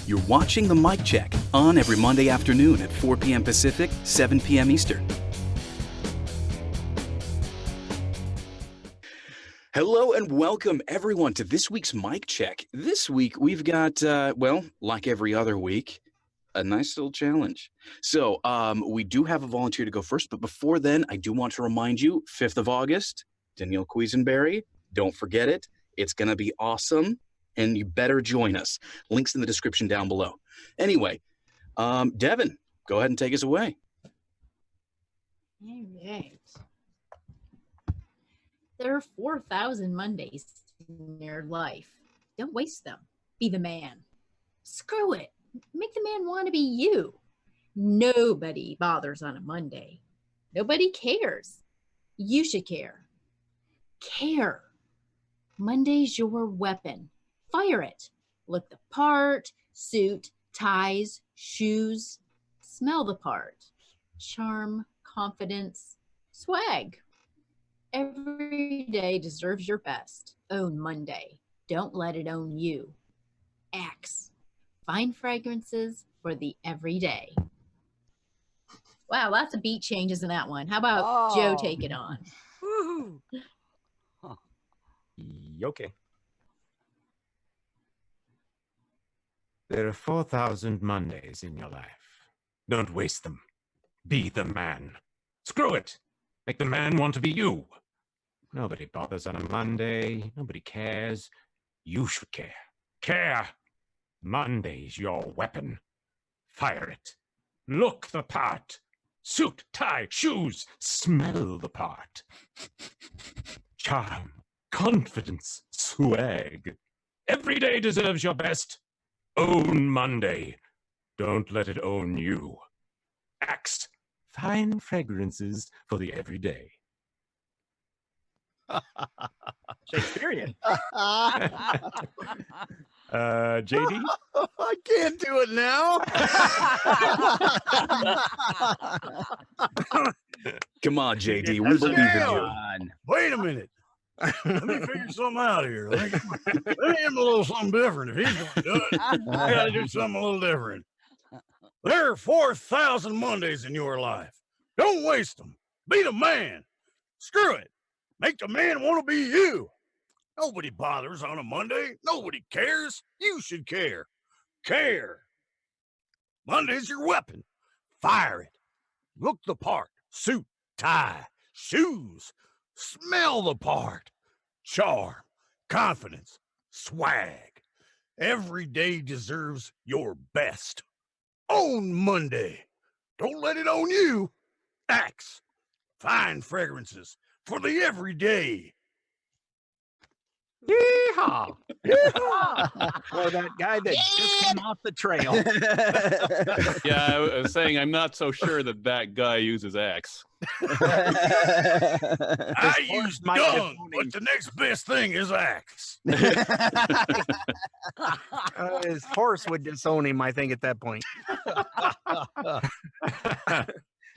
You're watching the Mic Check, on every Monday afternoon at 4 p.m. Pacific, 7 p.m. Eastern. Hello and welcome everyone to this week's Mic Check. This week we've got, well, like every other week, a nice little challenge. So we do have a volunteer to go first, but before then, I do want to remind you, 5th of August, Danielle Quisenberry, don't forget it. It's going to be awesome, and you better join us. Links in the description down below. Anyway, Devin, go ahead and take us away. All right. There are 4,000 Mondays in your life. Don't waste them. Be the man. Screw it. Make the man want to be you. Nobody bothers on a Monday. Nobody cares. You should care. Care. Monday's your weapon. Fire it. Look the part. Suit, ties, shoes. Smell the part. Charm, confidence, swag. Every day deserves your best. Own Monday. Don't let it own you. Axe. Find fragrances for the everyday. Wow, lots of beat changes in that one. How about Joe take it on? Woohoo! Okay. There are 4,000 Mondays in your life. Don't waste them. Be the man. Screw it. Make the man want to be you. Nobody bothers on a Monday. Nobody cares. You should care. Care. Monday's your weapon. Fire it. Look the part. Suit, tie, shoes. Smell the part. Charm, confidence, swag. Every day deserves your best. Own Monday. Don't let it own you. Axe. Fine fragrances for the everyday. Shakespearean. JD? I can't do it now. Come on, JD, we believe in you. Wait a minute. Let me figure something out here. Let me do a little something different. If he's going to do it, I got to do something a little different. There are 4,000 Mondays in your life. Don't waste them. Be the man. Screw it. Make the man want to be you. Nobody bothers on a Monday. Nobody cares. You should care. Care. Monday's your weapon. Fire it. Look the part. Suit, tie, shoes. Smell the part. Charm, confidence, swag. Every day deserves your best. Own Monday. Don't let it own you. Axe. Fine fragrances for the everyday. Yeehaw! Or that guy that just came off the trail. Yeah, I was saying I'm not so sure that that guy uses axe. I use dung, but the next best thing is axe. His horse would disown him, I think, at that point.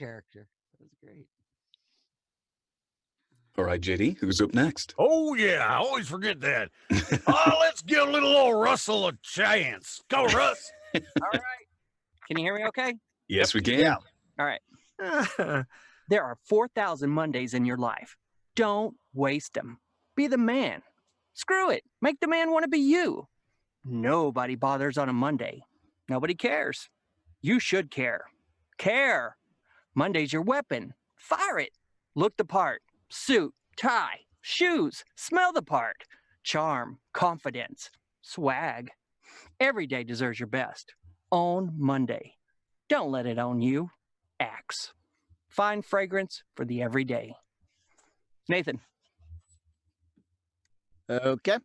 Character. That was great. All right, JD, who's up next? Oh, yeah, I always forget that. Let's give a little old Russell a chance. Go, Russ. All right. Can you hear me okay? Yes, we can. Yeah. All right. There are 4,000 Mondays in your life. Don't waste them. Be the man. Screw it. Make the man want to be you. Nobody bothers on a Monday. Nobody cares. You should care. Care. Monday's your weapon. Fire it. Look the part. Suit, tie, shoes. Smell the part. Charm, confidence, swag. Every day deserves your best. Own Monday. Don't let it own you. Axe. Find fragrance for the everyday. Nathan. Okay.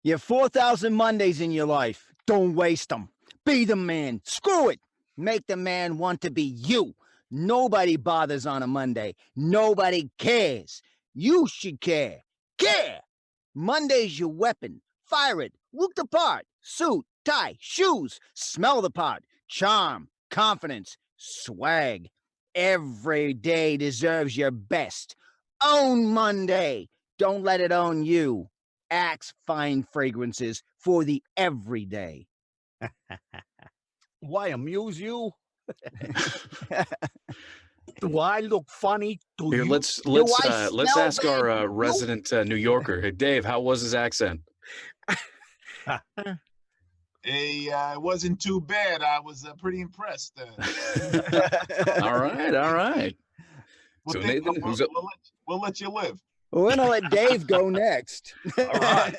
You have 4,000 Mondays in your life. Don't waste them. Be the man. Screw it. Make the man want to be you. Nobody bothers on a Monday. Nobody cares. You should care. Care. Monday's your weapon. Fire it. Look the part. Suit, tie, shoes. Smell the part. Charm, confidence, swag. Every day deserves your best. Own Monday. Don't let it own you. Axe fine fragrances for the everyday. Why amuse you? Do I look funny to Here, you? let's I smell ask bad our to you? resident New Yorker. Hey, Dave, how was his accent? Hey, it wasn't too bad. I was pretty impressed. All right, all right. We'll, So think- Nathan, we'll, who's up? we'll let you live. We're gonna let Dave go next. All right.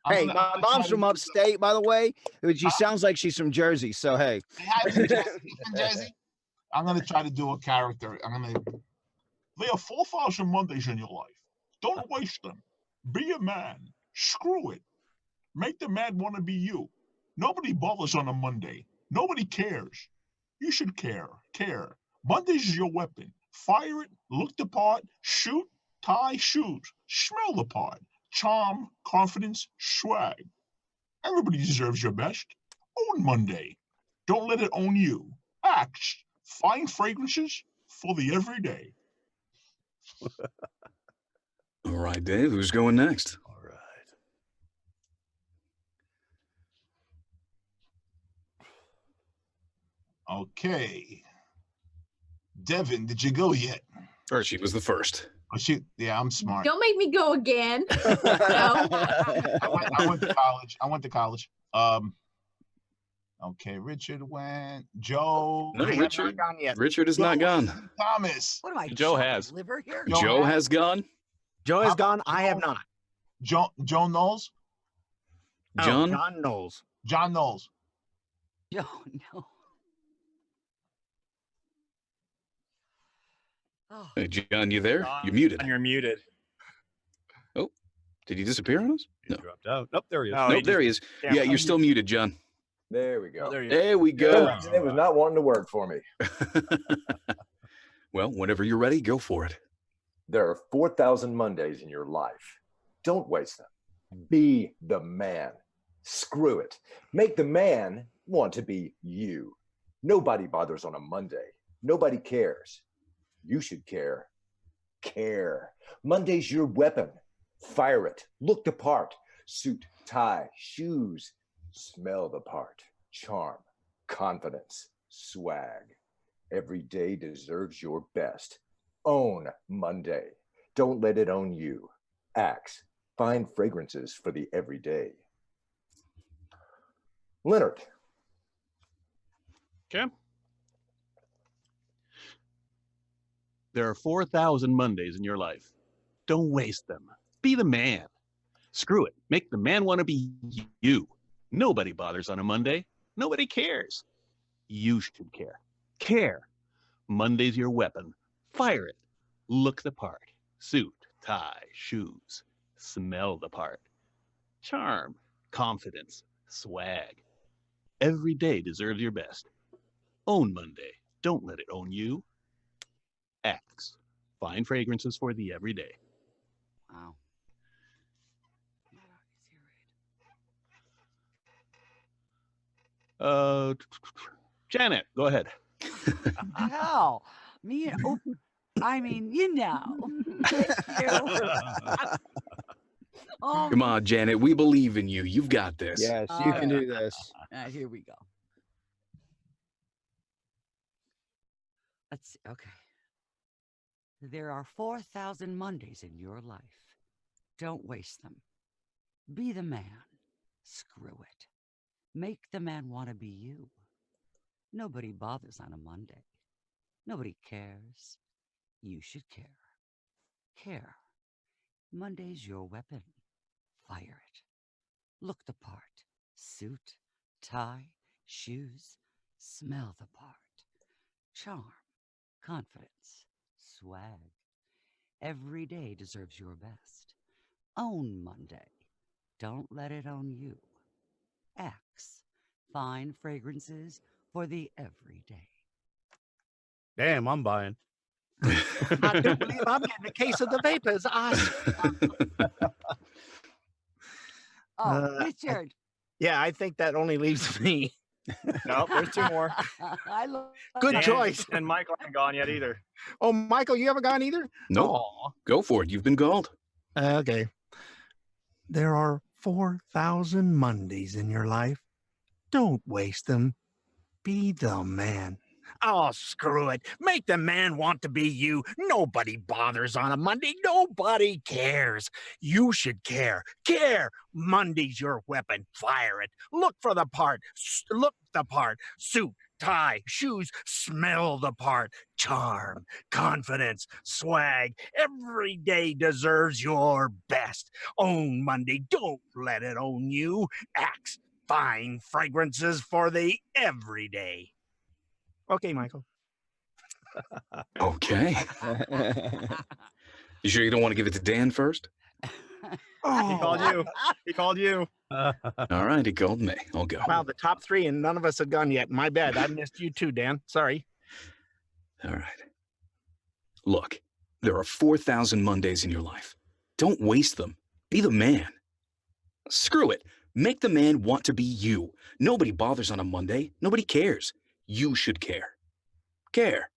Hey, I'm my gonna mom's try to from do upstate, by the way. But she sounds like she's from Jersey. So hey, Hey, hi, from Jersey. You from Jersey? I'm gonna try to do a character. There are 4,000 Mondays in your life. Don't waste them. Be a man. Screw it. Make the man want to be you. Nobody bothers on a Monday. Nobody cares. You should care. Care. Mondays is your weapon. Fire it. Look the part. Shoot. Tie. Shoes. Smell the part. Charm. Confidence. Swag. Everybody deserves your best. Own Monday. Don't let it own you. Axe. Fine fragrances for the everyday. All right, Dave, who's going next? All right. Okay. Devin, did you go yet? Or she was the first. Oh, yeah, I'm smart. Don't make me go again. No. I went to college. Okay, Richard went. Joe. No, I have Richard. not gone yet. Richard is not gone. Thomas. What am I? Joe chopped has. liver here. Joe has gone. Joe How has about gone. I have Joe? not. Joe Knowles. Oh, John? John Knowles. John Knowles. Oh no. Oh, Hey, John, you there? You're muted. You're muted. Did he disappear on us? He No. dropped out. Nope, there he is. Oh, Nope, there he is. Damn, Yeah, you're still muted, John. There we go. Oh, there you There we For go. some reason, it was not wanting to work for me. Well, whenever you're ready, go for it. There are 4,000 Mondays in your life. Don't waste them. Be the man. Screw it. Make the man want to be you. Nobody bothers on a Monday. Nobody cares. You should care. Care. Monday's your weapon. Fire it. Look the part. Suit, tie, shoes. Smell the part. Charm, confidence, swag. Every day deserves your best. Own Monday. Don't let it own you. Axe. Find fragrances for the everyday. Leonard. Okay. There are 4,000 Mondays in your life. Don't waste them. Be the man. Screw it. Make the man want to be you. Nobody bothers on a Monday. Nobody cares. You should care. Care. Monday's your weapon. Fire it. Look the part. Suit, tie, shoes. Smell the part. Charm, confidence, swag. Every day deserves your best. Own Monday. Don't let it own you. Axe. Find fragrances for the everyday. wow. Janet, go ahead. Hell, me. Oh, I mean, you know. Thank you. Oh, Come on, Janet. We believe in you. You've got this. yes, you can do this. here we go. Let's see. Okay. There are 4,000 Mondays in your life. Don't waste them. Be the man. Screw it. Make the man want to be you. Nobody bothers on a Monday. Nobody cares. You should care. Care. Monday's your weapon. Fire it. Look the part. Suit, tie, shoes. Smell the part. Charm, confidence, swag. Every day deserves your best. Own Monday. Don't let it own you. Axe. Fine fragrances for the everyday. Damn, I'm buying. I do believe I'm getting a case of the vapors. Richard. Yeah, I think that only leaves me. No, there's two more. I love Good Dan choice. And Michael haven't gone yet either. Oh, Michael, you haven't gone either? No, Aw. go for it. You've been called. Okay. There are 4,000 Mondays in your life. Don't waste them. Be the man. Oh, screw it. Make the man want to be you. Nobody bothers on a Monday. Nobody cares. You should care. Care. Monday's your weapon. Fire it. Look for the part. Look the part. Suit, tie, shoes. Smell the part. Charm, confidence, swag. Every day deserves your best. Own Monday. Don't let it own you. Axe. Fine fragrances for the everyday. Okay, Michael. Okay. You sure you don't want to give it to Dan first? Oh. He called you. He called you. All right, he called me. I'll go. Wow, the top three, and none of us had gone yet. My bad. I missed you too, Dan. Sorry. All right. Look, there are 4,000 Mondays in your life. Don't waste them. Be the man. Screw it. Make the man want to be you. Nobody bothers on a Monday. Nobody cares. You should care. Care.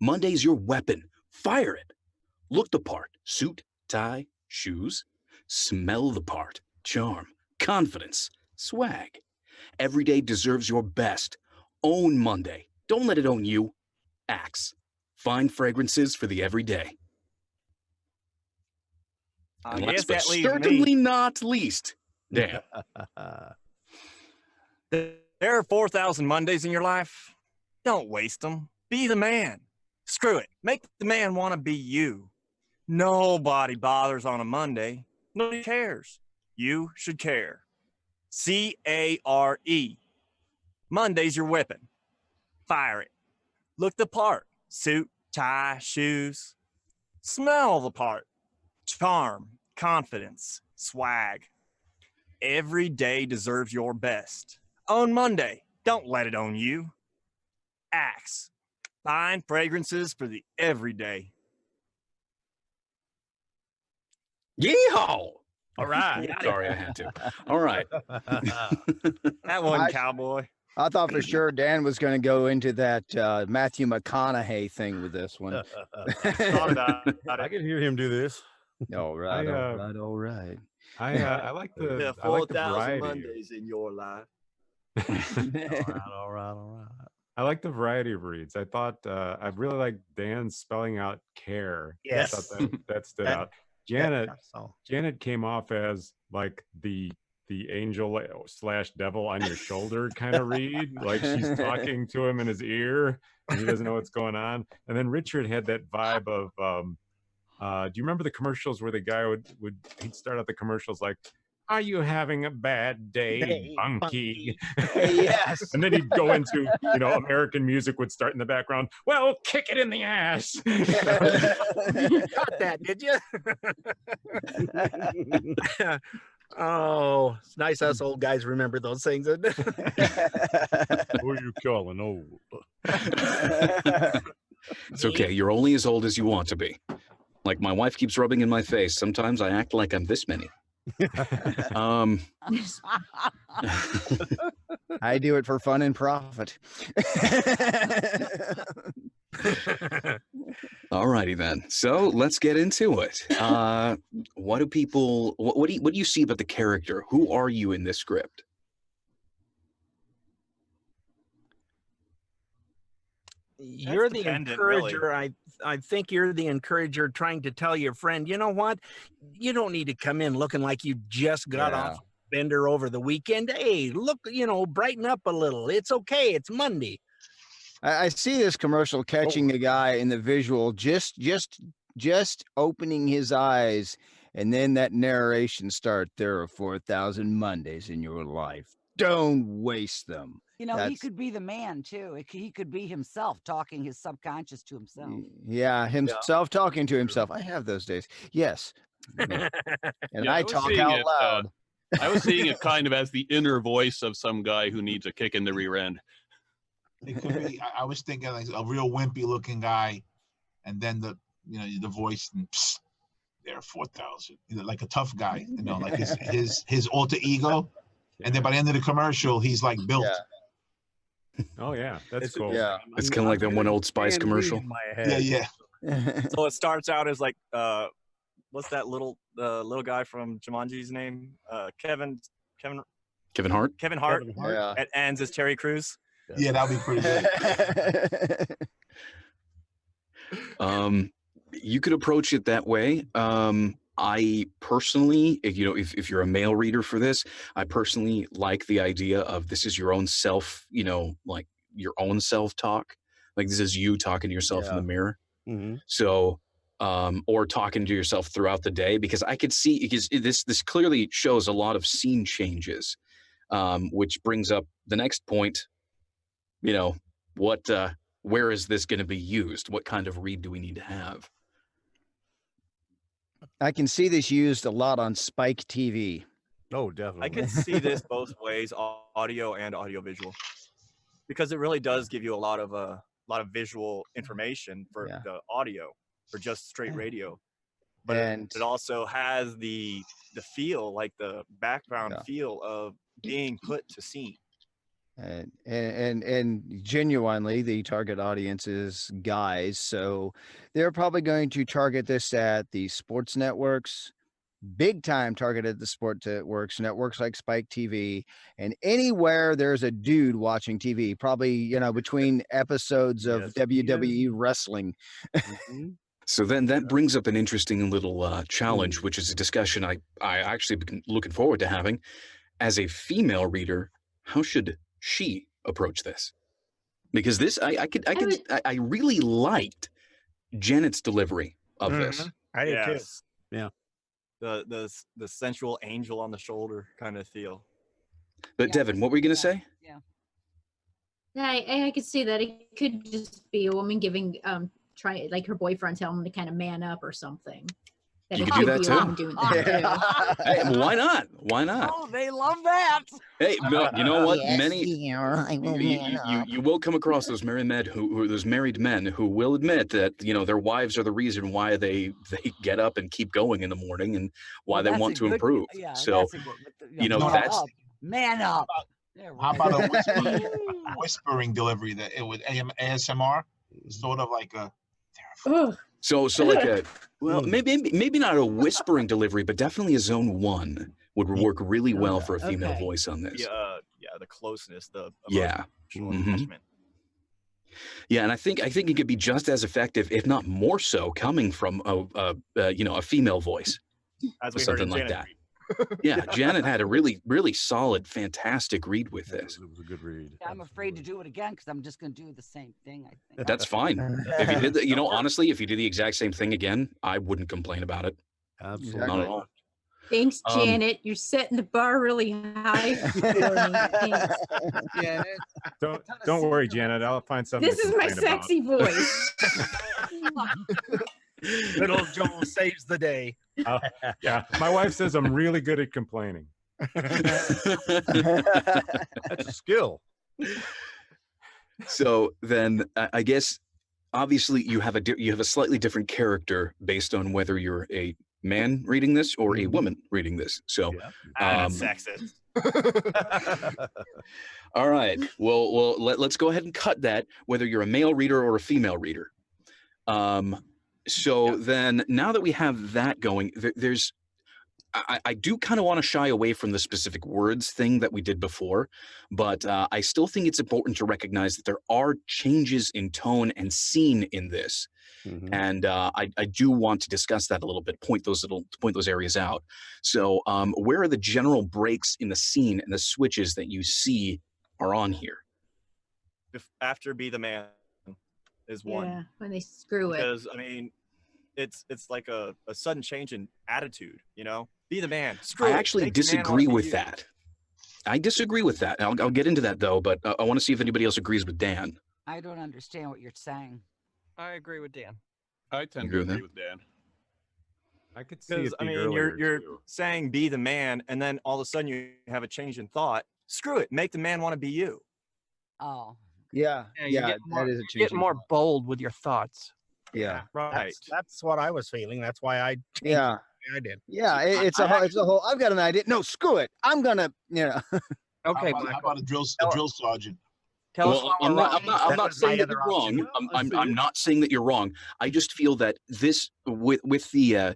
Monday's your weapon. Fire it. Look the part. Suit, tie, shoes. Smell the part. Charm, confidence, swag. Every day deserves your best. Own Monday. Don't let it own you. Axe. Fine fragrances for the everyday. And last but certainly not least, Dan. There are 4,000 Mondays in your life. Don't waste them. Be the man. Screw it. Make the man want to be you. Nobody bothers on a Monday. Nobody cares. You should care. C-A-R-E. Monday's your weapon. Fire it. Look the part. Suit, tie, shoes. Smell the part. Charm, confidence, swag. Every day deserves your best. Own Monday. Don't let it own you. Axe. Fine fragrances for the everyday. Yeehaw! All right. Sorry, I had to. All right. That one, cowboy. I thought for sure Dan was going to go into that Matthew McConaughey thing with this one. I can hear him do this. All right, all right. I like the There are I like the 4,000 variety. Mondays in your life. All right. I like the variety of reads. I thought I really like Dan spelling out care. Yes. I thought that stood out. Janet came off as like the angel / devil on your shoulder kind of read, like she's talking to him in his ear and he doesn't know what's going on. And then Richard had that vibe of do you remember the commercials where the guy he'd start out the commercials like, "Are you having a bad day, Bunky?" Yes. And then he'd go into, American music would start in the background. "Well, kick it in the ass." Caught that, did you? Oh, it's nice us old guys remember those things. Isn't it? Who are you calling old? It's okay. You're only as old as you want to be. Like my wife keeps rubbing in my face. Sometimes I act like I'm this many. I do it for fun and profit. All righty then. So let's get into it. What do you see about the character? Who are you in this script? You're the encourager. Really. I think you're the encourager trying to tell your friend, you know what? You don't need to come in looking like you just got off bender over the weekend. Hey, look, brighten up a little. It's okay. It's Monday. I see this commercial catching the guy in the visual, just opening his eyes, and then that narration start. There are 4,000 Mondays in your life. Don't waste them. He could be the man too. He could be himself talking his subconscious to himself. Yeah, himself talking to himself. I have those days. Yes. And I talk out loud. I was seeing it kind of as the inner voice of some guy who needs a kick in the rear end. It could be. I was thinking like a real wimpy looking guy, and then the voice. And, psst, there are 4,000. Like a tough guy. Like his alter ego. And then by the end of the commercial, he's like built. Yeah. Oh yeah, that's cool. Yeah, it's kind of like that one Old Spice commercial. Yeah. So it starts out as like, what's that little the little guy from Jumanji's name? Kevin Hart. Kevin Hart. Yeah. It ends as Terry Crews. Yeah, that'd be pretty good. You could approach it that way. I personally, if you're a male reader for this, I personally like the idea of this is your own self, like your own self-talk. Like this is you talking to yourself in the mirror. Mm-hmm. So, or talking to yourself throughout the day, because I could see, because this clearly shows a lot of scene changes, which brings up the next point. Where is this going to be used? What kind of read do we need to have? I can see this used a lot on Spike TV. Oh, definitely. I could see this both ways, audio and audiovisual, because it really does give you a lot of visual information for the audio, for just straight radio. But it also has the feel, like the background feel of being put to scene. And genuinely, the target audience is guys, so they're probably going to target this at the sports networks, big time targeted the sports networks like Spike TV, and anywhere there's a dude watching TV, probably between episodes of WWE wrestling. So then that brings up an interesting little challenge, which is a discussion I actually been looking forward to having. As a female reader, how should she approach this? Because this, I really liked Janet's delivery of this. I did too. Yeah. The sensual angel on the shoulder kind of feel. But Devin, what were you going to say? Yeah, I could see that. It could just be a woman giving like her boyfriend telling him to kind of man up or something. You could do that too. Hey, why not? Why not? Oh, they love that. Hey, no, you know what? Yes, Many you will come across those married men who will admit that their wives are the reason why they get up and keep going in the morning and why they want to improve. Yeah, so that's man up. How about a whispering delivery that it would ASMR, sort of like a. So like a maybe not a whispering delivery, but definitely a zone 1 would work really well for a female voice on this. Yeah, the closeness, the emotional attachment. Yeah, and I think it could be just as effective, if not more so, coming from a female voice, as we something heard like Janet that. Yeah, Janet had a really, really solid, fantastic read with this. It was a good read. I'm afraid to do it again because I'm just going to do the same thing, I think. That's fine. If you did honestly, if you did the exact same thing again, I wouldn't complain about it. Absolutely. Not at all. Thanks, Janet. You're setting the bar really high for me. Thanks. Janet. Don't worry, Janet. I'll find something. This is my sexy voice. Little Joel saves the day. Yeah, my wife says I'm really good at complaining. That's a skill. So then, I guess, obviously, you have a slightly different character based on whether you're a man reading this or a woman reading this. So, sexist. All right. Well, let's go ahead and cut that. Whether you're a male reader or a female reader. Then now that we have that going, I do kind of want to shy away from the specific words thing that we did before, but I still think it's important to recognize that there are changes in tone and scene in this. And I do want to discuss that a little bit, point those areas out. So where are the general breaks in the scene and the switches that you see are on here? After Be the Man is one. Yeah, when they screw it. Because I mean, it's like a sudden change in attitude. Be the man. Screw I it. actually Make the man disagree wanna with be that. I disagree with that. I'll get into that though, but I want to see if anybody else agrees with Dan. I don't understand what you're saying. I agree with Dan. I tend Agree to with agree that? with Dan. I could see it. I mean, you're saying be the man, and then all of a sudden you have a change in thought. Screw it. Make the man want to be you. Oh. Yeah, that is a change. Get more bold with your thoughts. Yeah, right. That's what I was feeling. That's why I changed yeah. I did. Yeah, it's a whole. I've got an idea. No, screw it. I'm gonna. Okay. How about a drill sergeant? Tell us. Well, I'm not saying that you're wrong. I'm not saying that you're wrong. I just feel that this with the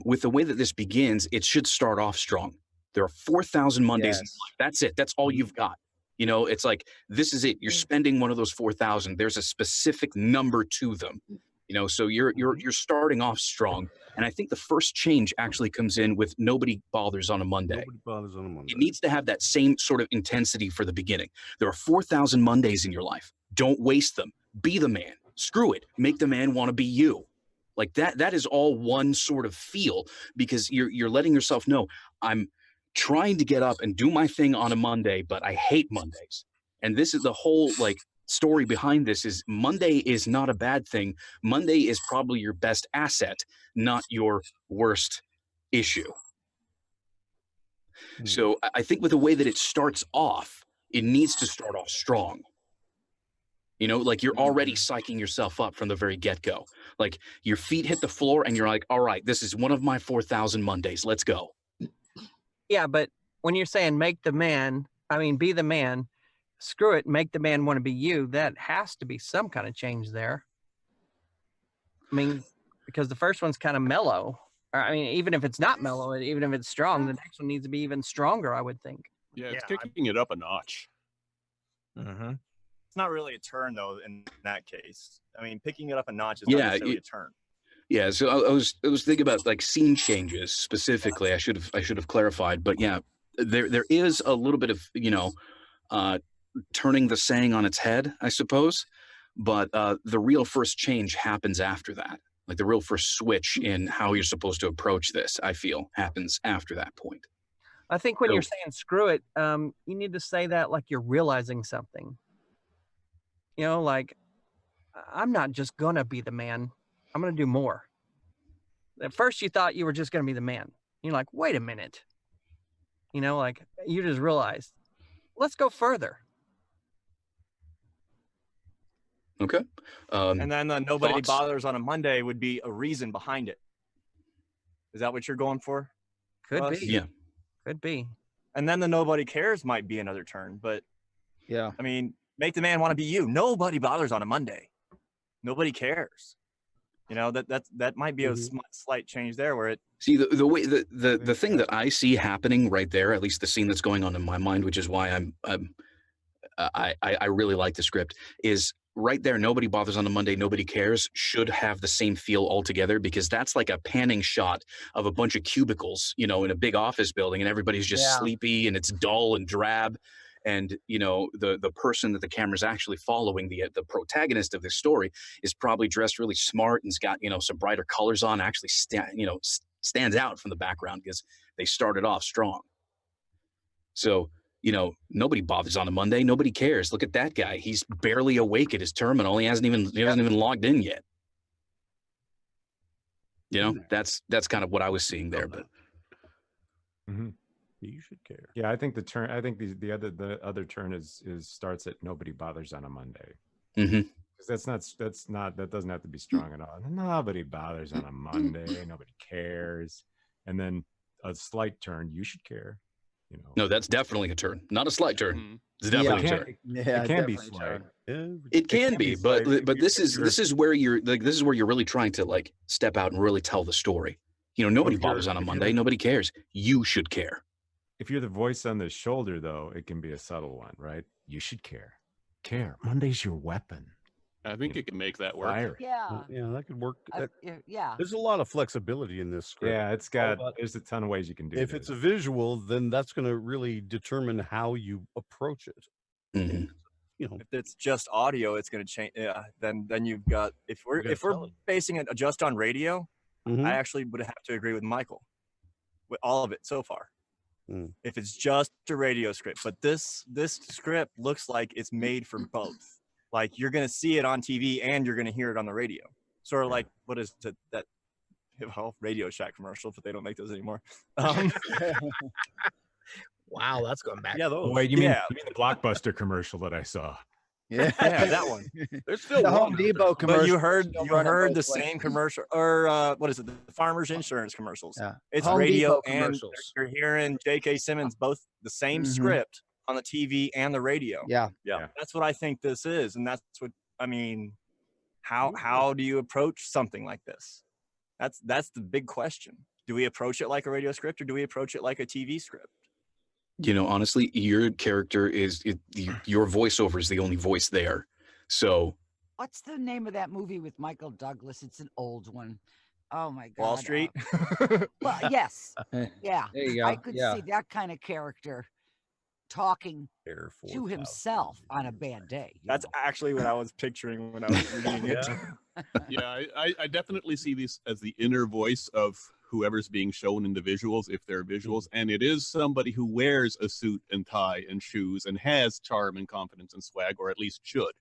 with the way that this begins, it should start off strong. There are 4,000 Mondays in Yes. life. That's it. That's all you've got. You know, it's like, this is it. You're spending one of those 4,000. There's a specific number to them. You know, so you're starting off strong. And I think the first change actually comes in with nobody bothers on a Monday. Nobody bothers on a Monday. It needs to have that same sort of intensity for the beginning. There are 4,000 Mondays in your life. Don't waste them. Be the man. Screw it. Make the man want to be you. Like that is all one sort of feel, because you're letting yourself know, I'm trying to get up and do my thing on a Monday, but I hate Mondays. And this is the whole like story behind this is Monday is not a bad thing. Monday is probably your best asset, not your worst issue. So I think with the way that it starts off, it needs to start off strong. You know, like you're already psyching yourself up from the very get-go. Like your feet hit the floor and you're like, all right, this is one of my 4,000 Mondays. Let's go. Yeah, but when you're saying make the man, I mean, be the man, screw it, make the man want to be you, that has to be some kind of change there. I mean, because the first one's kind of mellow. Or, I mean, even if it's not mellow, even if it's strong, the next one needs to be even stronger, I would think. Yeah, it's kicking it up a notch. It's not really a turn though in that case. I mean, picking it up a notch is Yeah, not necessarily a turn. Yeah, so I was thinking about like scene changes specifically. I should have clarified, but yeah, there is a little bit of, you know, turning the saying on its head, I suppose, but the real first change happens after that. Like the real first switch in how you're supposed to approach this, I feel, happens after that point. I think when So- you're saying screw it, you need to say that like you're realizing something. You know, like, I'm not just going to be the man. I'm going to do more. At first you thought you were just going to be the man. You're like, wait a minute. You know, like you just realized, let's go further. Okay. And then nobody thoughts? bothers on a Monday would be a reason behind it. Is that what you're going for? Could Russ? be. Yeah. Could be. And then the nobody cares might be another turn. But Yeah. I mean, make the man want to be you. Nobody bothers on a Monday. Nobody cares. You know, that might be a slight change there where it. See, the way the thing that I see happening right there, at least the scene that's going on in my mind, which is why I really like the script, is right there. Nobody bothers on a Monday. Nobody cares should have the same feel altogether, because that's like a panning shot of a bunch of cubicles, you know, in a big office building, and everybody's just sleepy and it's dull and drab. And, you know, the person that the camera's actually following, the protagonist of this story, is probably dressed really smart and's got, you know, some brighter colors on, actually stands out from the background because they started off strong. So, you know, nobody bothers on a Monday. Nobody cares. Look at that guy. He's barely awake at his terminal. He hasn't even logged in yet. You know, that's kind of what I was seeing there. But You should care. Yeah, I think the turn. I think the other turn is starts at nobody bothers on a Monday. Mhm. 'Cause that doesn't have to be strong at all. Nobody bothers on a Monday. Nobody cares. And then a slight turn. You should care. You know. no, that's definitely a turn. Not a slight turn. It's It definitely a can, turn. it can be slight. It can be, but slight. this is where you're like, this is where you're really trying to like step out and really tell the story. You know, nobody if you're- bothers on a if you're Monday. the- Nobody cares. You should care. If you're the voice on the shoulder, though, it can be a subtle one, right? You should care. Care. Monday's your weapon. I think it can make that work. Fire it. Yeah, that could work. Yeah. There's a lot of flexibility in this script. Yeah, it's got. There's a ton of ways you can do. If this. it's a visual, then that's going to really determine how you approach it. Mhm. You know, If it's just audio, it's going to change. Yeah, then you've got if we're basing it just on radio, I actually would have to agree with Michael with all of it so far. If it's just a radio script, but this script looks like it's made for both. Like you're going to see it on TV and you're going to hear it on the radio. Sort of like what is it, that Radio Shack commercial, but they don't make those anymore. Wow, that's going back. Yeah, those. Oh, wait, you mean the Blockbuster commercial that I saw? Yeah, yeah, that one. There's still the Home one. Depot But commercial. you heard still the running both same ways. commercial, or what is it? The Farmers Insurance commercials. Yeah. It's Home radio Depot and commercials. you're hearing J.K. Simmons both the same script on the TV and the radio. Yeah. Yeah, that's what I think this is, and that's what I mean. How do you approach something like this? That's the big question. Do we approach it like a radio script, or do we approach it like a TV script? You know, honestly, your character your voiceover is the only voice there. So What's the name of that movie with Michael Douglas? It's an old one. Oh my God. Wall Street. Well, yes. Yeah. There you go. I could see that kind of character talking to himself on a bad day. That's actually what I was picturing when I was reading it. Yeah, I definitely see this as the inner voice of whoever's being shown in the visuals, if they're visuals, and it is somebody who wears a suit and tie and shoes and has charm and confidence and swag, or at least should.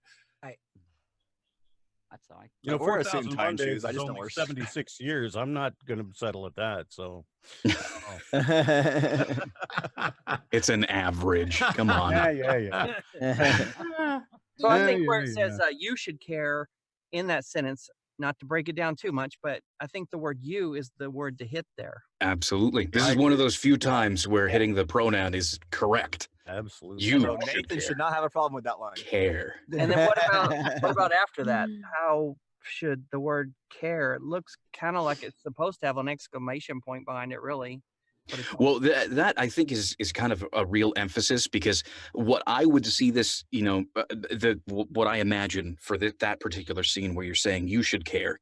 That's all. You know, wear a 4,000 suit and tie and Mondays shoes. I is just don't only wear 76 years. I'm not going to settle at that. So it's an average. Come on. yeah. So I think where it Yeah. says you should care in that sentence, not to break it down too much, but I think the word you is the word to hit there. Absolutely. This is one of those few times where hitting the pronoun is correct. Absolutely. You So should Nathan care. should not have a problem with that line. Care. And then what about after that? How should the word care? It looks kind of like it's supposed to have an exclamation point behind it, really. But it's not. Well, that I think is kind of a real emphasis, because what I would see this, you know, what I imagine for that particular scene where you're saying you should care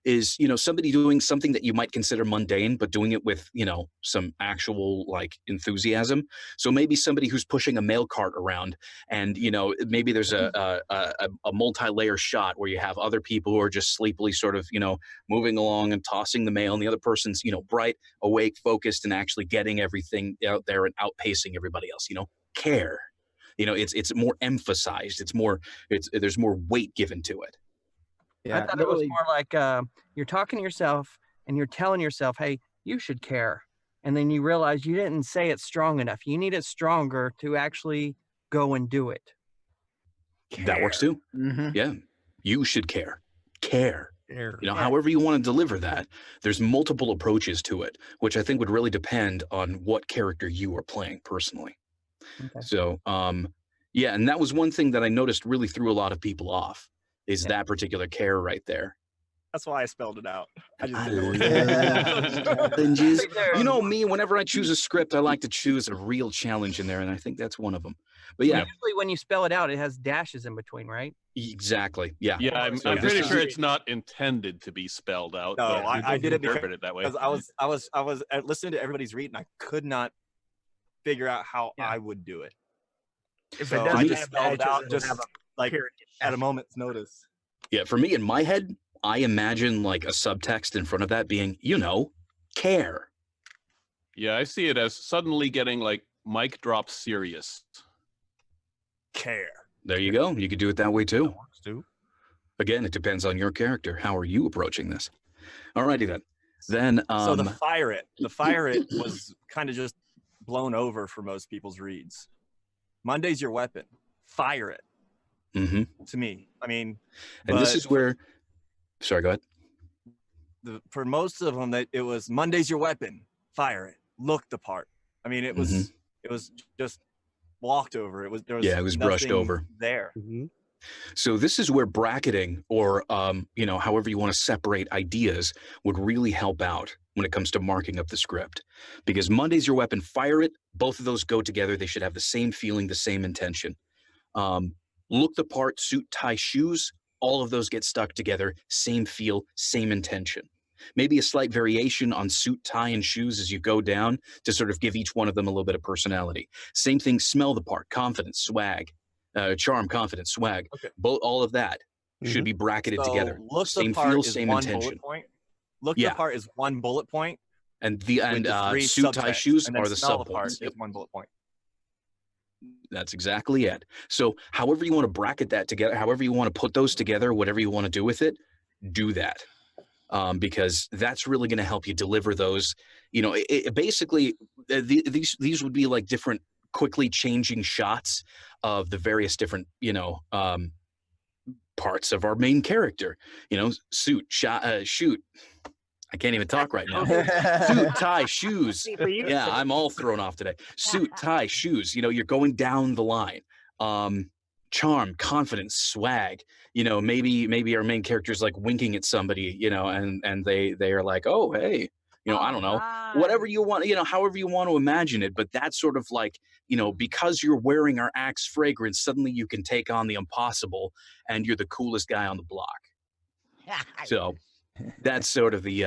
is, you know, somebody doing something that you might consider mundane, but doing it with, you know, some actual like enthusiasm. So maybe somebody who's pushing a mail cart around, and, you know, maybe there's a multi-layer shot where you have other people who are just sleepily sort of, you know, moving along and tossing the mail, and the other person's, you know, bright, awake, focused, and actually getting everything out there and outpacing everybody else. You know, care. You know, it's more emphasized. There's more weight given to it. I thought it was more like you're talking to yourself and you're telling yourself, hey, you should care. And then you realize you didn't say it strong enough. You need it stronger to actually go and do it. That works too. Mm-hmm. Yeah. You should care. Care. Care. You know, however you want to deliver that, there's multiple approaches to it, which I think would really depend on what character you are playing personally. Okay. So, yeah, and that was one thing that I noticed really threw a lot of people off, is that particular care right there. That's why I spelled it out. I just I didn't know. love challenges. You know me, whenever I choose a script, I like to choose a real challenge in there, and I think that's one of them. But yeah, Usually when you spell it out, it has dashes in between, right? exactly. Yeah. Yeah, I'm So this pretty is- sure it's not intended to be spelled out. No, but I did it interpret it that way. because I was listening to everybody's read, and I could not figure out how I would do it. If So it doesn't I just have spelled it dashes, out it'll just have a like period. at a moment's notice. Yeah, for me, in my head, I imagine like a subtext in front of that being, you know, care. Yeah, I see it as suddenly getting like mic drop serious. Care. There you go. You could do it that way too. Works too. Again, it depends on your character. How are you approaching this? Alrighty then. Then, So the fire it was kind of just blown over for most people's reads. Monday's your weapon. Fire it. mhm. To me, I mean, And this but is where. Sorry, go ahead. for most of them, that it was Monday's your weapon. Fire it. Look the part. I mean, it was just walked over. It was Yeah, it was brushed nothing over. there. So this is where bracketing, or you know, however you want to separate ideas, would really help out when it comes to marking up the script. Because Monday's your weapon, fire it. Both of those go together. They should have the same feeling, the same intention. Look the part, suit, tie, shoes. All of those get stuck together. Same feel, same intention. Maybe a slight variation on suit, tie, and shoes as you go down to sort of give each one of them a little bit of personality. Same thing, smell the part, confidence, swag, charm, confidence, swag. Okay. All of that should be bracketed So together. look Same the part feel, is same one intention. bullet point. Look Yeah. the part is one bullet point. And with the three suit, tie, subtext, shoes and then are the smell the part subpoints. Yep. is one bullet point. That's exactly it. So however you want to bracket that together, however you want to put those together, whatever you want to do with it, do that. Because that's really going to help you deliver those. You know, basically, these would be like different quickly changing shots of the various different, you know, parts of our main character. You know, suit, shoot. I can't even talk right now. Suit, tie, shoes. Yeah, I'm all thrown off today. Suit, tie, shoes. You know, you're going down the line. charm, confidence, swag. You know, maybe our main character is like winking at somebody, you know, and they are like, oh, hey, you know, I don't know, whatever you want, you know, however you want to imagine it. But that's sort of like, you know, because you're wearing our Axe fragrance, suddenly you can take on the impossible and you're the coolest guy on the block. So that's sort of the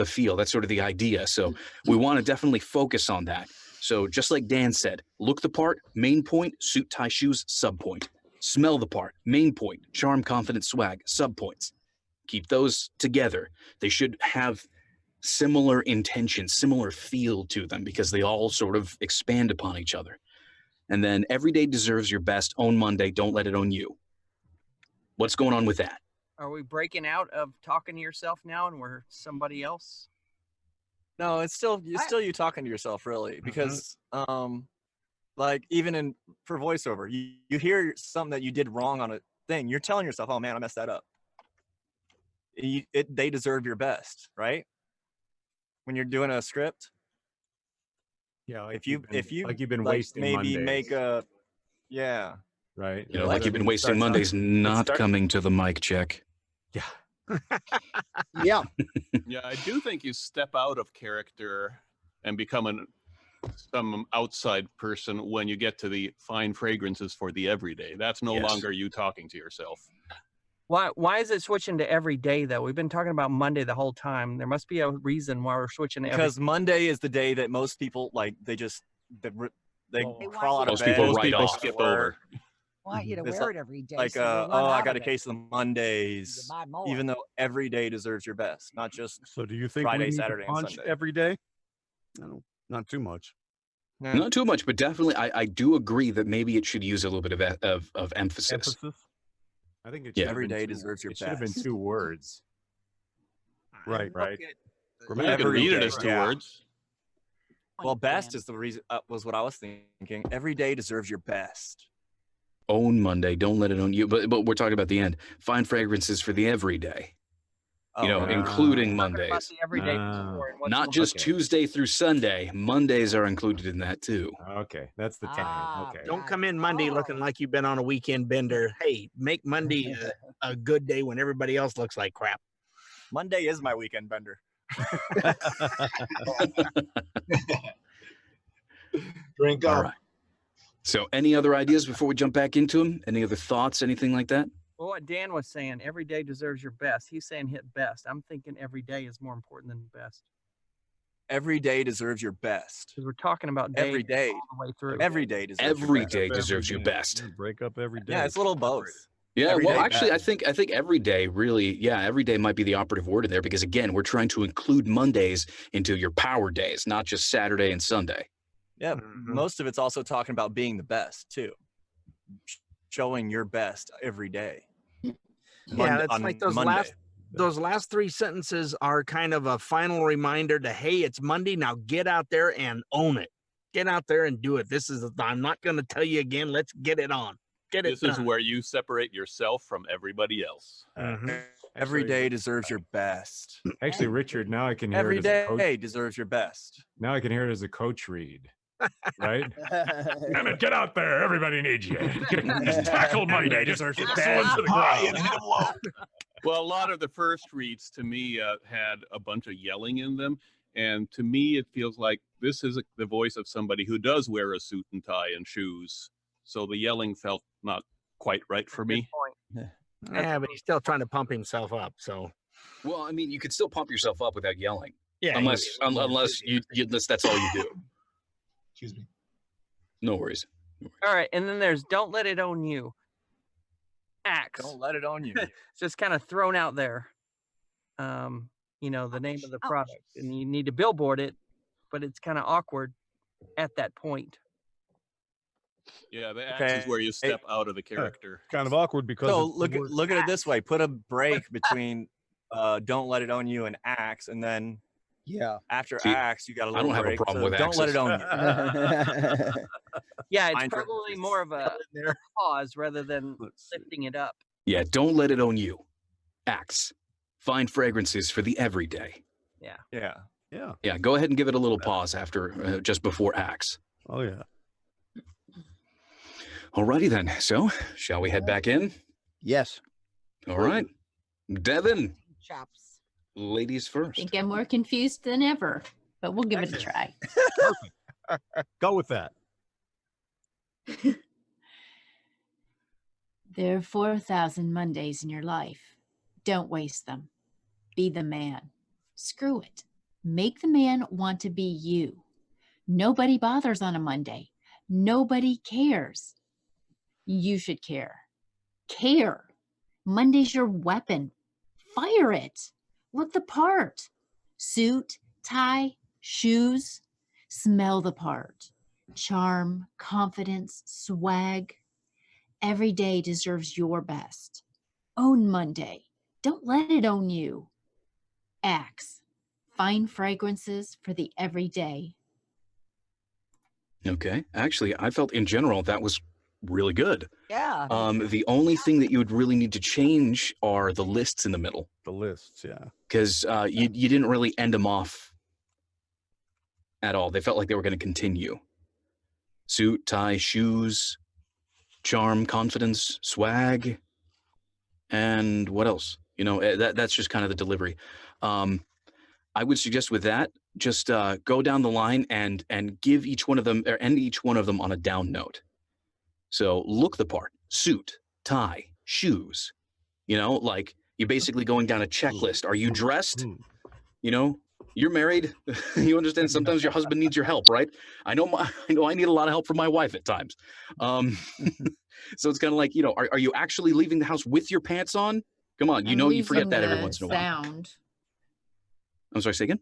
feel, that's sort of the idea. So we want to definitely focus on that. So just like Dan said, look the part, main point, suit, tie, shoes, sub point. Smell the part, main point, charm, confidence, swag, sub points. Keep those together. They should have similar intention, similar feel to them, because they all sort of expand upon each other. And then every day deserves your best. Own Monday. Don't let it own you. What's going on with that? Are we breaking out of talking to yourself now and we're somebody else? No, it's still you talking to yourself, really, because like even for voiceover, you hear something that you did wrong on a thing, you're telling yourself, oh man, I messed that up. They deserve your best, right? When you're doing a script. Yeah, like if you like you've been like wasting maybe Mondays. make a right. You know, like you've been wasting Mondays, not coming to the mic check. Yeah. Yeah. Yeah, I do think you step out of character and become some outside person when you get to the fine fragrances for the everyday. That's no longer you talking to yourself. Why is it switching to every day though? We've been talking about Monday the whole time. There must be a reason why we're switching to Because Monday is the day that most people like. They crawl out of bed. Most people skip over. Want you to It's wear it every day. Like, so you run I out got a of it. case of Mondays, You buy more. even though every day deserves your best, not just So do you think Friday, we need Saturday, to and punch Sunday. every day? No, not too much. Not too much, but definitely, I do agree that maybe it should use a little bit of emphasis. I think it Yeah. should Every have been day two- deserves your It should have been best. 2 words. Right. Right. You can read it as 2 words. Well, best is the reason was what I was thinking. Every day deserves your best. Own Monday. Don't let it own you. But we're talking about the end. Find fragrances for the everyday. You know, including Mondays. everyday Not just Tuesday through Sunday. Mondays are included in that too. Okay, that's the time. Okay. Don't come in Monday looking like you've been on a weekend bender. Hey, make Monday a good day when everybody else looks like crap. Monday is my weekend bender. Drink up. All right. So any other ideas before we jump back into them? Any other thoughts? Anything like that? Well, what Dan was saying, every day deserves your best. He's saying hit best. I'm thinking every day is more important than best. Every day deserves your best. Because we're talking about Every day. all the way through. Every day deserves your Every best. day deserves your best. Break up every day. Yeah, it's a little both. Yeah, Every well, day actually, best. I think every day really, every day might be the operative word in there because again, we're trying to include Mondays into your power days, not just Saturday and Sunday. Yeah, most of it's also talking about being the best too. Showing your best every day. Yeah, it's on like those Monday. last 3 sentences are kind of a final reminder to, hey, it's Monday. Now get out there and own it. Get out there and do it. I'm not going to tell you again. Let's get it on. Get it This is done. where you separate yourself from everybody else. Every day deserves your best. Actually, Richard, now I can hear Every it as a coach. day deserves your best. Now I can hear it as a coach read. Right? Damn it, get out there. Everybody needs you. Just tackle Monday. Deserves your best. Well, a lot of the first reads to me had a bunch of yelling in them. And to me, it feels like this is the voice of somebody who does wear a suit and tie and shoes. So the yelling felt not quite right for me. Yeah, but he's still trying to pump himself up. So, Well, I mean, you could still pump yourself up without yelling. Yeah, Unless that's all you do. Excuse me. No worries. All right, and then there's don't let it own you. Axe. Don't let it own you. It's just kind of thrown out there. You know, the name of the product, and you need to billboard it, but it's kind of awkward at that point. Yeah, the axe is where you step out of the character. Kind of awkward because So it's the look word look at it this way. Put a break between don't let it own you and axe, and then after See, axe you got a I little don't have a break. problem So with don't let it axes. own you. Yeah, it's Fine for- probably more of a pause rather than lifting it up. Yeah, don't let it own you. Axe. Find fragrances for the everyday. Yeah. Yeah. Yeah. Yeah, go ahead and give it a little pause after, just before Axe. Oh yeah. Alrighty then. So, shall we head back in? Yes. All right. Devin, Chops. ladies I first. think I'm more confused than ever, but we'll give it a try. Go with that. There are 4,000 Mondays in your life. Don't waste them. Be the man. Screw it. Make the man want to be you. Nobody bothers on a Monday. Nobody cares. You should care. Care. Monday's your weapon. Fire it. Look the part. Suit, tie, shoes. Smell the part. Charm, confidence, swag. Every day deserves your best. Own Monday. Don't let it own you. Axe. Fine fragrances for the everyday. Okay. Actually, I felt in general that was really good. Yeah. The only thing that you would really need to change are the lists in the middle. The lists, yeah. Because you didn't really end them off at all. They felt like they were going to continue. Suit, tie, shoes, charm, confidence, swag, and what else? You know, that's just kind of the delivery. I would suggest with that, just go down the line and give each one of them, or end each one of them on a down note. So look the part, suit, tie, shoes. You know, like you're basically going down a checklist. Are you dressed? You know, you're married. You understand sometimes your husband needs your help, right? I know I need a lot of help from my wife at times. So it's kind of like, you know, are you actually leaving the house with your pants on? Come on, you know you forget that every once in a while. Sound. I'm sorry, say again?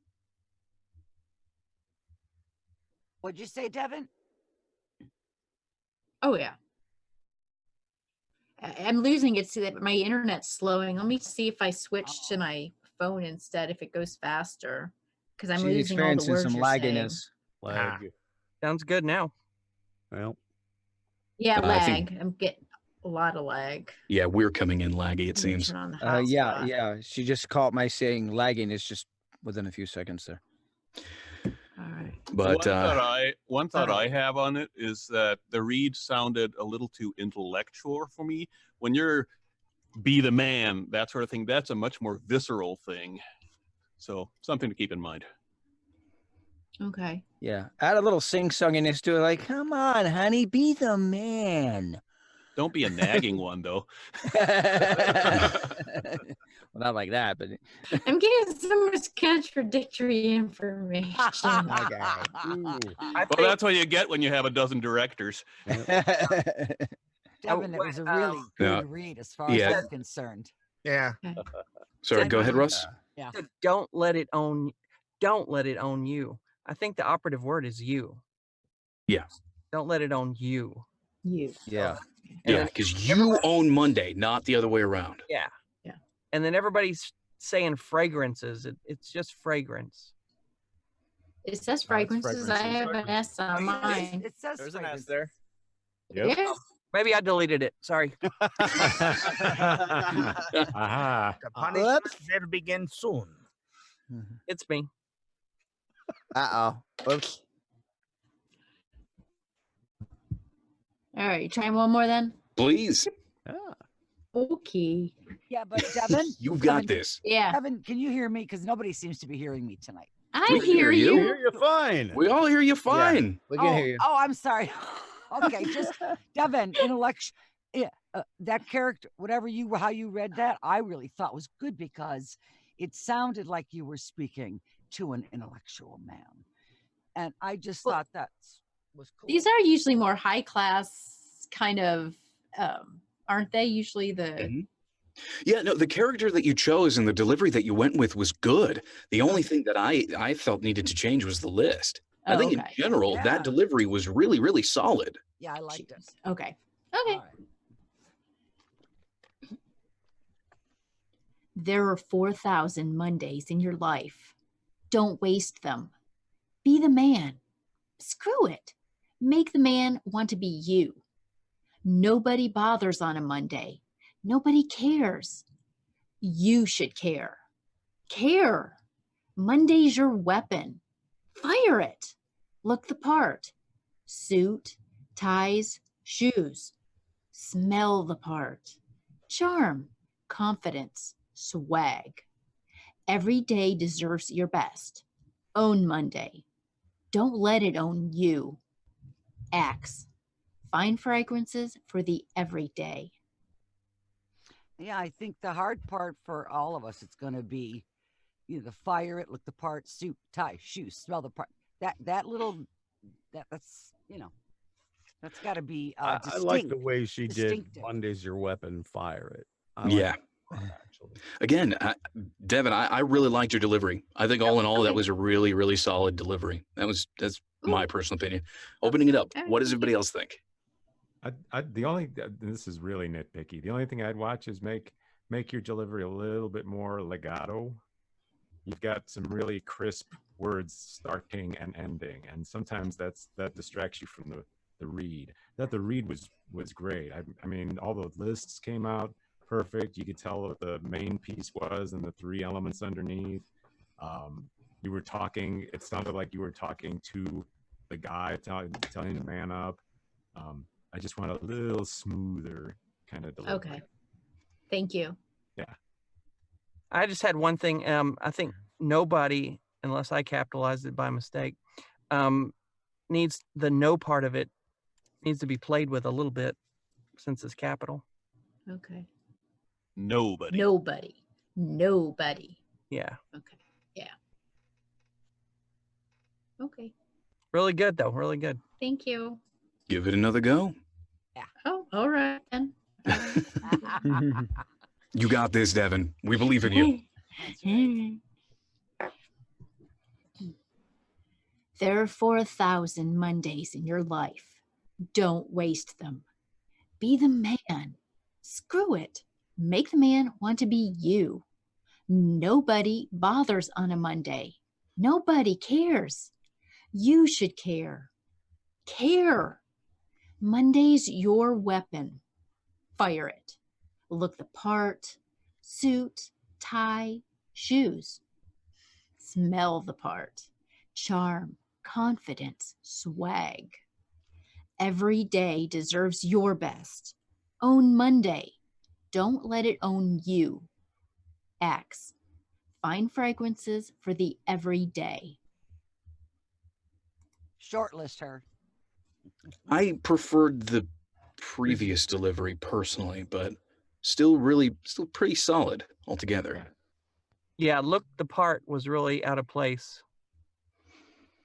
What'd you say, Devin? Oh, yeah. I'm losing it. See that my internet's slowing. Let me see if I switch to my phone instead, if it goes faster. Because I'm She's losing all the experiencing words some you're saying. lagginess. Lag. Sounds good now. Well, Yeah, I think- lag. I'm getting a lot of lag. Yeah, we're coming in laggy, it Let me seems. turn on the Yeah, hotspot. yeah. She just caught my saying lagging. It's just within a few seconds there. All right. But one thought I have on it is that the read sounded a little too intellectual for me. When you're be the man, that sort of thing, that's a much more visceral thing. So something to keep in mind. Okay. Yeah. Add a little sing-songiness to it, like, come on, honey, be the man. Don't be a nagging one, though. Well, not like that, but I'm getting so much contradictory information. Well, that's what you get when you have a dozen directors. Devin, it was a really good Yeah. read as far as Yeah. I'm concerned. Yeah. Sorry, go ahead, Russ. Yeah. Don't let it own. Don't let it own you. I think the operative word is you. Yeah. Don't let it own you. You. yeah. Yeah, because you own Monday, not the other way around. Yeah. Yeah. And then everybody's saying fragrances. It's just fragrance. It says fragrances. I have an S on mine. It says There's an S fragrance. there. Yeah. Maybe I deleted it. Sorry. Aha. The punishment will begin soon. It's me. Uh-oh. Oops. All right. Trying one more then. Please. Okay. Yeah, but Devin, You've got Devin, this. Yeah. Devin, can you hear me? Because nobody seems to be hearing me tonight. I We hear hear you. you. You're fine. We all hear you fine. We can hear you. Oh, I'm sorry. Okay, just Devin, intellectual. Yeah, that character, how you read that, I really thought was good because it sounded like you were speaking to an intellectual man, and I just Well, thought that was cool. These are usually more high class kind of, aren't they? Usually the. Mhm. Yeah, no, the character that you chose and the delivery that you went with was good. The only thing that I felt needed to change was the list. I Oh, think in okay. general, Yeah. that delivery was really, really solid. Yeah, I liked it. Jeez. Okay. Okay. All right. There are 4,000 Mondays in your life. Don't waste them. Be the man. Screw it. Make the man want to be you. Nobody bothers on a Monday. Nobody cares. You should care. Care. Monday's your weapon. Fire it. Look the part. Suit, ties, shoes. Smell the part. Charm, confidence, swag. Every day deserves your best. Own Monday. Don't let it own you. Axe. Find fragrances for the everyday. Yeah, I think the hard part for all of us, it's going to be, the fire it, look the part, suit, tie, shoes, smell the part. That's that's got to be I distinct. like the way she did distinctive. Monday's your weapon, fire it. I like Yeah. that, actually. Again, Devin, I really liked your delivery. I think all in all, that was a really, really solid delivery. That's my personal opinion. Opening it up, what does everybody else think? This is really nitpicky. The only thing I'd watch is make your delivery a little bit more legato. You've got some really crisp words starting and ending, and sometimes that distracts you from the read. The read was great. I mean, all the lists came out perfect. You could tell what the main piece was and the three elements underneath. You were talking. It sounded like you were talking to the guy telling the man up. I just want a little smoother kind of delivery. Okay. Thank you. Yeah. I just had one thing. I think nobody, unless I capitalized it by mistake, needs the no part of it needs to be played with a little bit since it's capital. Okay. Nobody. Nobody. Yeah. Okay. Yeah. Okay. Really good though. Really good. Thank you. Give it another go. Oh, all right then. You got this, Devin. We believe in you. There are 4,000 Mondays in your life. Don't waste them. Be the man. Screw it. Make the man want to be you. Nobody bothers on a Monday. Nobody cares. You should care. Care. Monday's your weapon. Fire it. Look the part. Suit, tie, shoes. Smell the part. Charm, confidence, swag. Every day deserves your best. Own Monday. Don't let it own you. Axe. Find fragrances for the everyday. Shortlist her. I preferred the previous delivery personally, but still pretty solid altogether. Yeah, look the part was really out of place.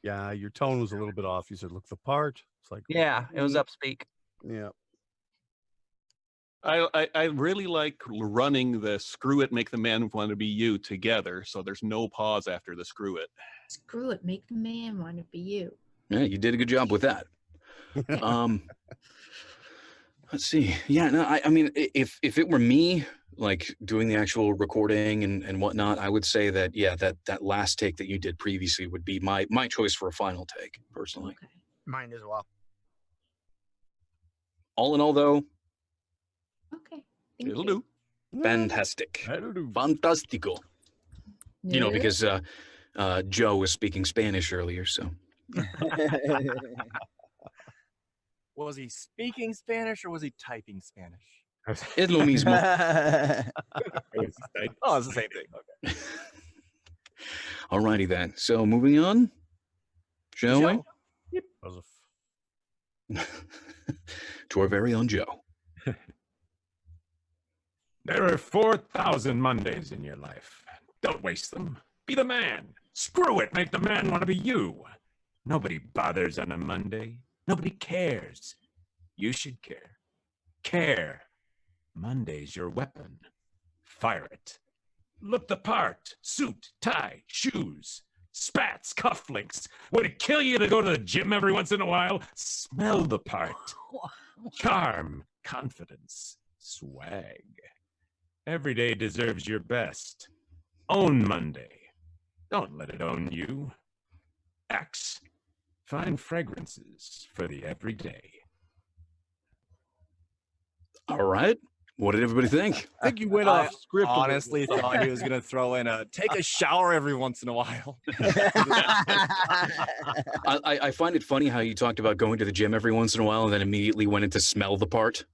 Yeah, your tone was a little bit off. You said look the part. It's like, Yeah, it was upspeak. yeah. I really like running the screw it, make the man want to be you together. So there's no pause after the screw it. Screw it. Make the man want to be you. Yeah, you did a good job with that. Let's see. Yeah, no, I mean, if it were me, like doing the actual recording and whatnot, I would say that, yeah, that last take that you did previously would be my choice for a final take, personally. Okay. Mine as well. All in all, though, Okay. Thank It'll you. do. fantastic. That'll do. Fantastico. You know, Yeah. because Joe was speaking Spanish earlier, so. Was he speaking Spanish or was he typing Spanish? Es lo mismo. Oh, it's the same thing. Okay. Alrighty then. So moving on, shall we? Yep. That was To our very own Joe. There are 4,000 Mondays in your life. Don't waste them. Be the man. Screw it. Make the man want to be you. Nobody bothers on a Monday. Nobody cares. You should care. Care. Monday's your weapon. Fire it. Look the part. Suit, tie, shoes, spats, cufflinks. Would it kill you to go to the gym every once in a while? Smell the part. Charm, confidence, swag. Every day deserves your best. Own Monday. Don't let it own you. Axe. Find fragrances for the everyday. All right. What did everybody think? I think you went I off script. honestly thought he was going to throw in take a shower every once in a while. I find it funny how you talked about going to the gym every once in a while and then immediately went into smell the part.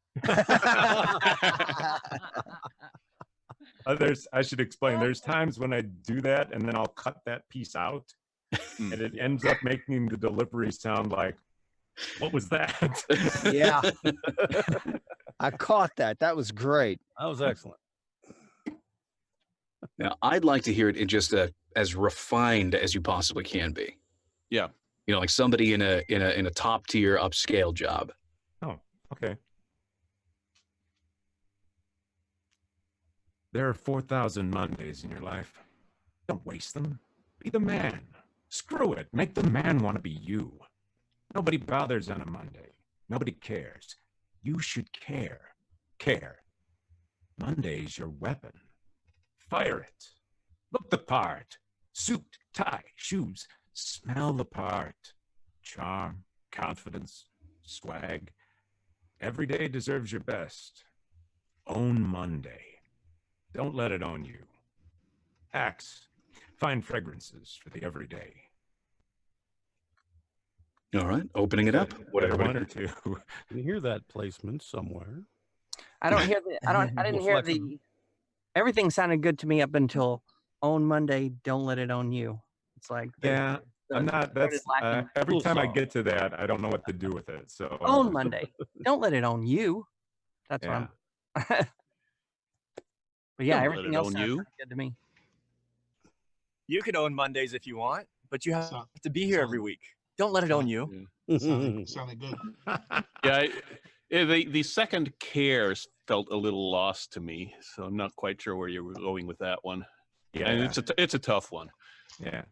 I should explain. There's times when I do that, and then I'll cut that piece out, and it ends up making the delivery sound like, "What was that?" Yeah. I caught that. That was great. That was excellent. Now, I'd like to hear it in just as refined as you possibly can be. Yeah. You know, like somebody in a top tier upscale job. Oh, okay. There are 4,000 Mondays in your life. Don't waste them. Be the man. Screw it. Make the man want to be you. Nobody bothers on a Monday. Nobody cares. You should care. Care. Monday's your weapon. Fire it. Look the part. Suit, tie, shoes. Smell the part. Charm, confidence, swag. Every day deserves your best. Own Monday. Don't let it own you. Axe. Find fragrances for the everyday. All right, opening it up. Whatever one or two. Can you hear that placement somewhere? I don't hear the. I didn't hear the. Everything sounded good to me up until own Monday. Don't let it own you. It's like Yeah, I'm not. That's every time I get to that, I don't know what to do with it. So own Monday. Don't let it own you. That's what I'm. But yeah, Don't let everything it else own sounds you. pretty good to me. You could own Mondays if you want, but you have to be here every week. Don't let it own you. Sounded good. Yeah, the second cares felt a little lost to me, so I'm not quite sure where you were going with that one. Yeah, and it's a tough one. Yeah.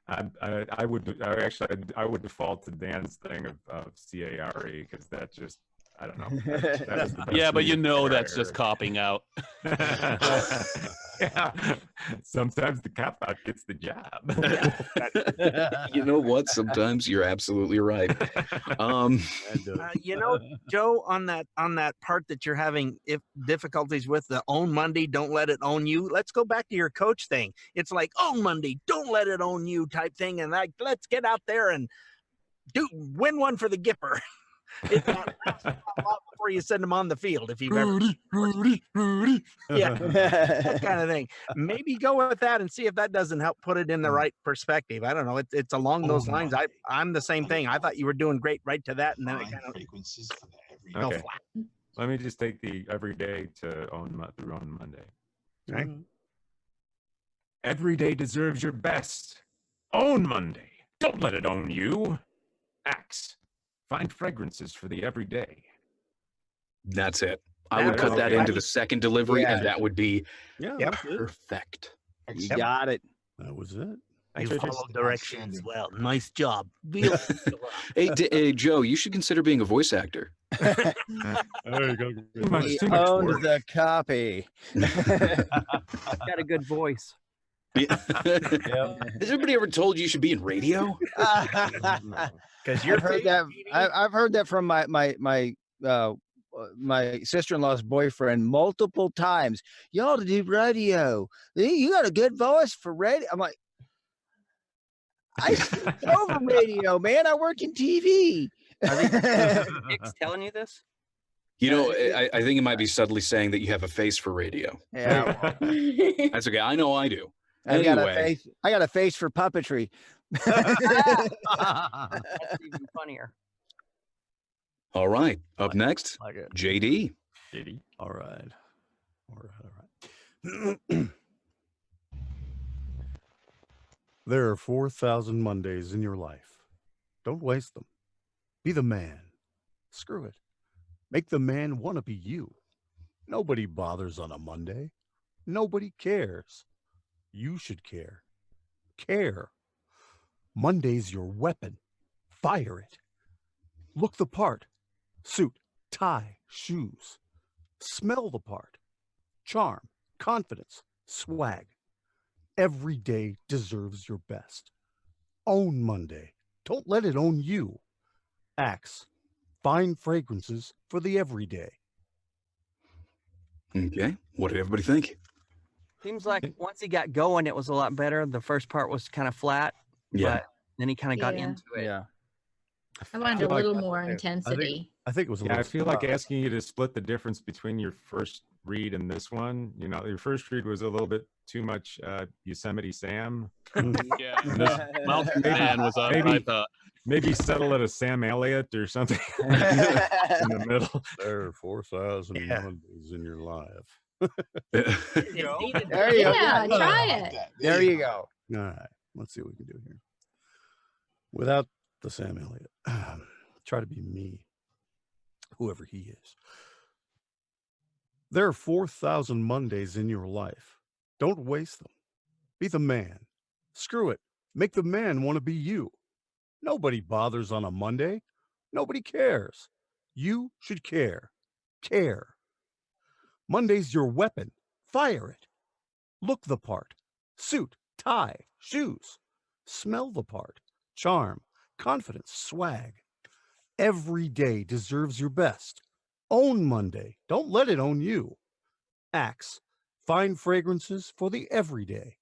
I would default to Dan's thing of CARE because that just I don't know. That was the best Yeah, but you reading know I've that's ever just heard. copping out. Yeah. Sometimes the cop out gets the job. You know what? Sometimes you're absolutely right. You know, Joe, on that part that you're having if difficulties with the own Monday, don't let it own you. Let's go back to your coach thing. It's like own Monday, don't let it own you type thing, and like let's get out there and win one for the Gipper. It's not a lot before you send them on the field if you've Rudy. yeah, that kind of thing. Maybe go with that and see if that doesn't help put it in the right perspective. I don't know. It's along those lines. I'm the same thing. I thought you were doing great right to that, and then it kind of frequencies for the every fell Okay. flat. Let me just take the everyday to through on Monday. Okay. Every day deserves your best. Own Monday. Don't let it own you. Axe. Find fragrances for the everyday. That's it. I would cut that into the second delivery, and that would be perfect. You got it. That was it. You follow directions well. Nice job. Hey, Joe, you should consider being a voice actor. There you go. He owns the copy. Got a good voice. Has anybody ever told you should be in radio? Because I've heard that. I've heard that from my sister-in-law's boyfriend multiple times. You ought to do radio. You got a good voice for radio. I'm like, I speak over radio, man. I work in TV. Nick's telling you this? You know, I think it might be subtly saying that you have a face for radio. Yeah, That's okay. I know I do. I got a Anyway. face. I got a face for puppetry. That's even funnier. All right. Up next, Like it. JD. JD. All right. There are 4,000 Mondays in your life. Don't waste them. Be the man. Screw it. Make the man want to be you. Nobody bothers on a Monday. Nobody cares. You should care. Care. Monday's your weapon. Fire it. Look the part. Suit, tie, shoes. Smell the part. Charm, confidence, swag. Every day deserves your best. Own Monday. Don't let it own you. Axe. Find fragrances for the everyday. Okay. What did everybody think? Seems like once he got going, it was a lot better. The first part was kind of flat, Yeah. but then he kind of got Yeah. into it. Yeah. I wanted a feel like little that's more okay. intensity. I think it was a Yeah, I little feel like asking you to split the difference between your first read and this one. You know, your first read was a little bit too much Yosemite Sam. Yeah. And this, Mountain Man was up, I maybe, thought. maybe settle at a Sam Elliott or something in the middle. There are 4,000 Mondays in your life. There you go. Yeah, try it. There you go. All right. Let's see what we can do here. Without the Sam Elliott, try to be me, whoever he is. There are 4,000 Mondays in your life. Don't waste them. Be the man. Screw it. Make the man want to be you. Nobody bothers on a Monday. Nobody cares. You should care. Care. Monday's your weapon. Fire it. Look the part. Suit, tie, shoes. Smell the part. Charm, confidence, swag. Every day deserves your best. Own Monday. Don't let it own you. Axe. Fine fragrances for the everyday.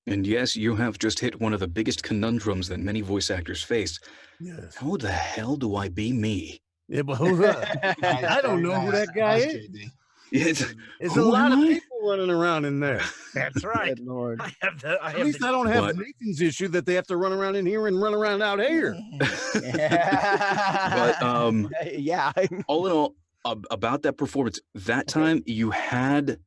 And yes, you have just hit one of the biggest conundrums that many voice actors face. Yes. How the hell do I be me? Yeah, but who's that? I don't know who that guy is. It's, There's a who lot am of I? people running around in there. That's right. Good Lord. At least I don't have But- Nathan's issue that they have to run around in here and run around out here. But yeah. all in all, about that performance, that time you had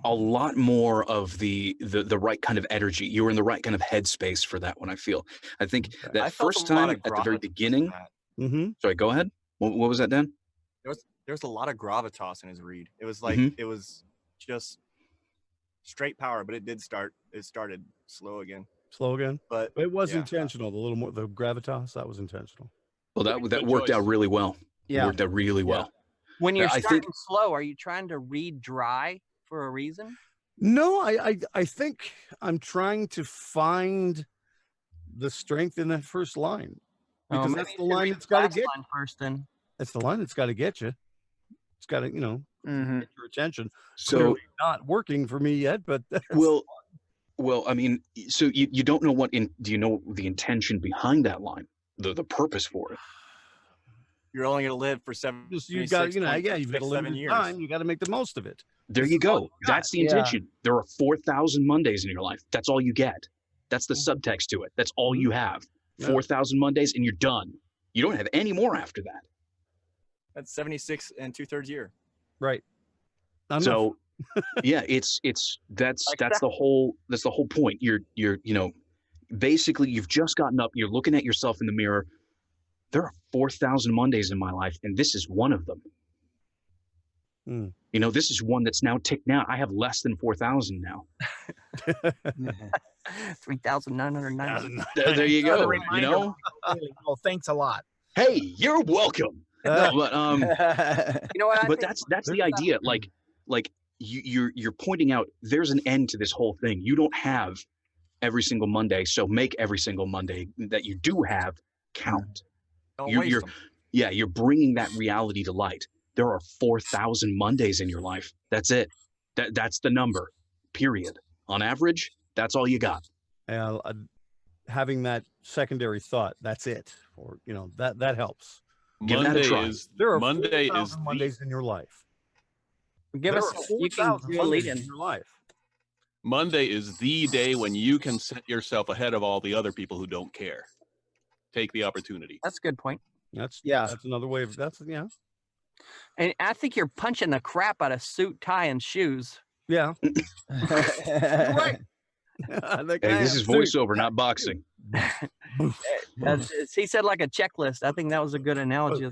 a lot more of the right kind of energy. You were in the right kind of headspace for that one, I feel. I think that I felt first a lot time of at the very gravitas beginning. in that. Mm-hmm. Sorry, go ahead. What was that, Dan? There's a lot of gravitas in his read. It was like Mhm. it was just straight power, but it started slow again. Slow again. But It was yeah. intentional. The little more, the gravitas, that was intentional. Well, that Good worked out choice. really well. Yeah. Worked out really Yeah. well. When you're I starting think- slow, are you trying to read dry for a reason? No, I think I'm trying to find the strength in that first line. Because maybe that's you the should line read that's the got to last get. line first. Then That's the line that's got to get you. It's got to, Mhm. get your attention. So, Clearly not working for me yet, but that's, well, I mean, so you don't know do you know the intention behind that line, the purpose for it? You're only gonna live for seven. just you got, you've got a limited years. time. You got to make the most of it. There This you is all go. you got. That's the Yeah. intention. There are 4,000 Mondays in your life. That's all you get. That's the subtext to it. That's all you have. Yeah. 4,000 Mondays and you're done. You don't have any more after that. That's 76 and 2/3 year. Right. Enough. So yeah, that's the whole point. You're basically you've just gotten up, you're looking at yourself in the mirror. There are 4,000 Mondays in my life, and this is one of them. Hmm. This is one that's now ticked now. I have less than 4,000 now. 3,990. There you Another go. reminder. Well, thanks a lot. Hey, you're welcome. No, but You know what? I but think that's the idea. Like you're pointing out there's an end to this whole thing. You don't have every single Monday, so make every single Monday that you do have count. Don't You're- waste you're- them. Yeah, you're bringing that reality to light. There are 4,000 Mondays in your life. That's it. That's the number. Period. On average, that's all you got. And having that secondary thought, that's it. Or that helps. Give that a try. There are Monday 4,000 is Mondays in your life. Give There us. are You can 4,000 do a lead Mondays in. in your life. Monday is the day when you can set yourself ahead of all the other people who don't care. Take the opportunity. That's a good point. That's Yeah. That's another way of yeah. And I think you're punching the crap out of suit, tie, and shoes. Yeah. You're right. Hey, this is voiceover, not boxing. He said like a checklist. I think that was a good analogy.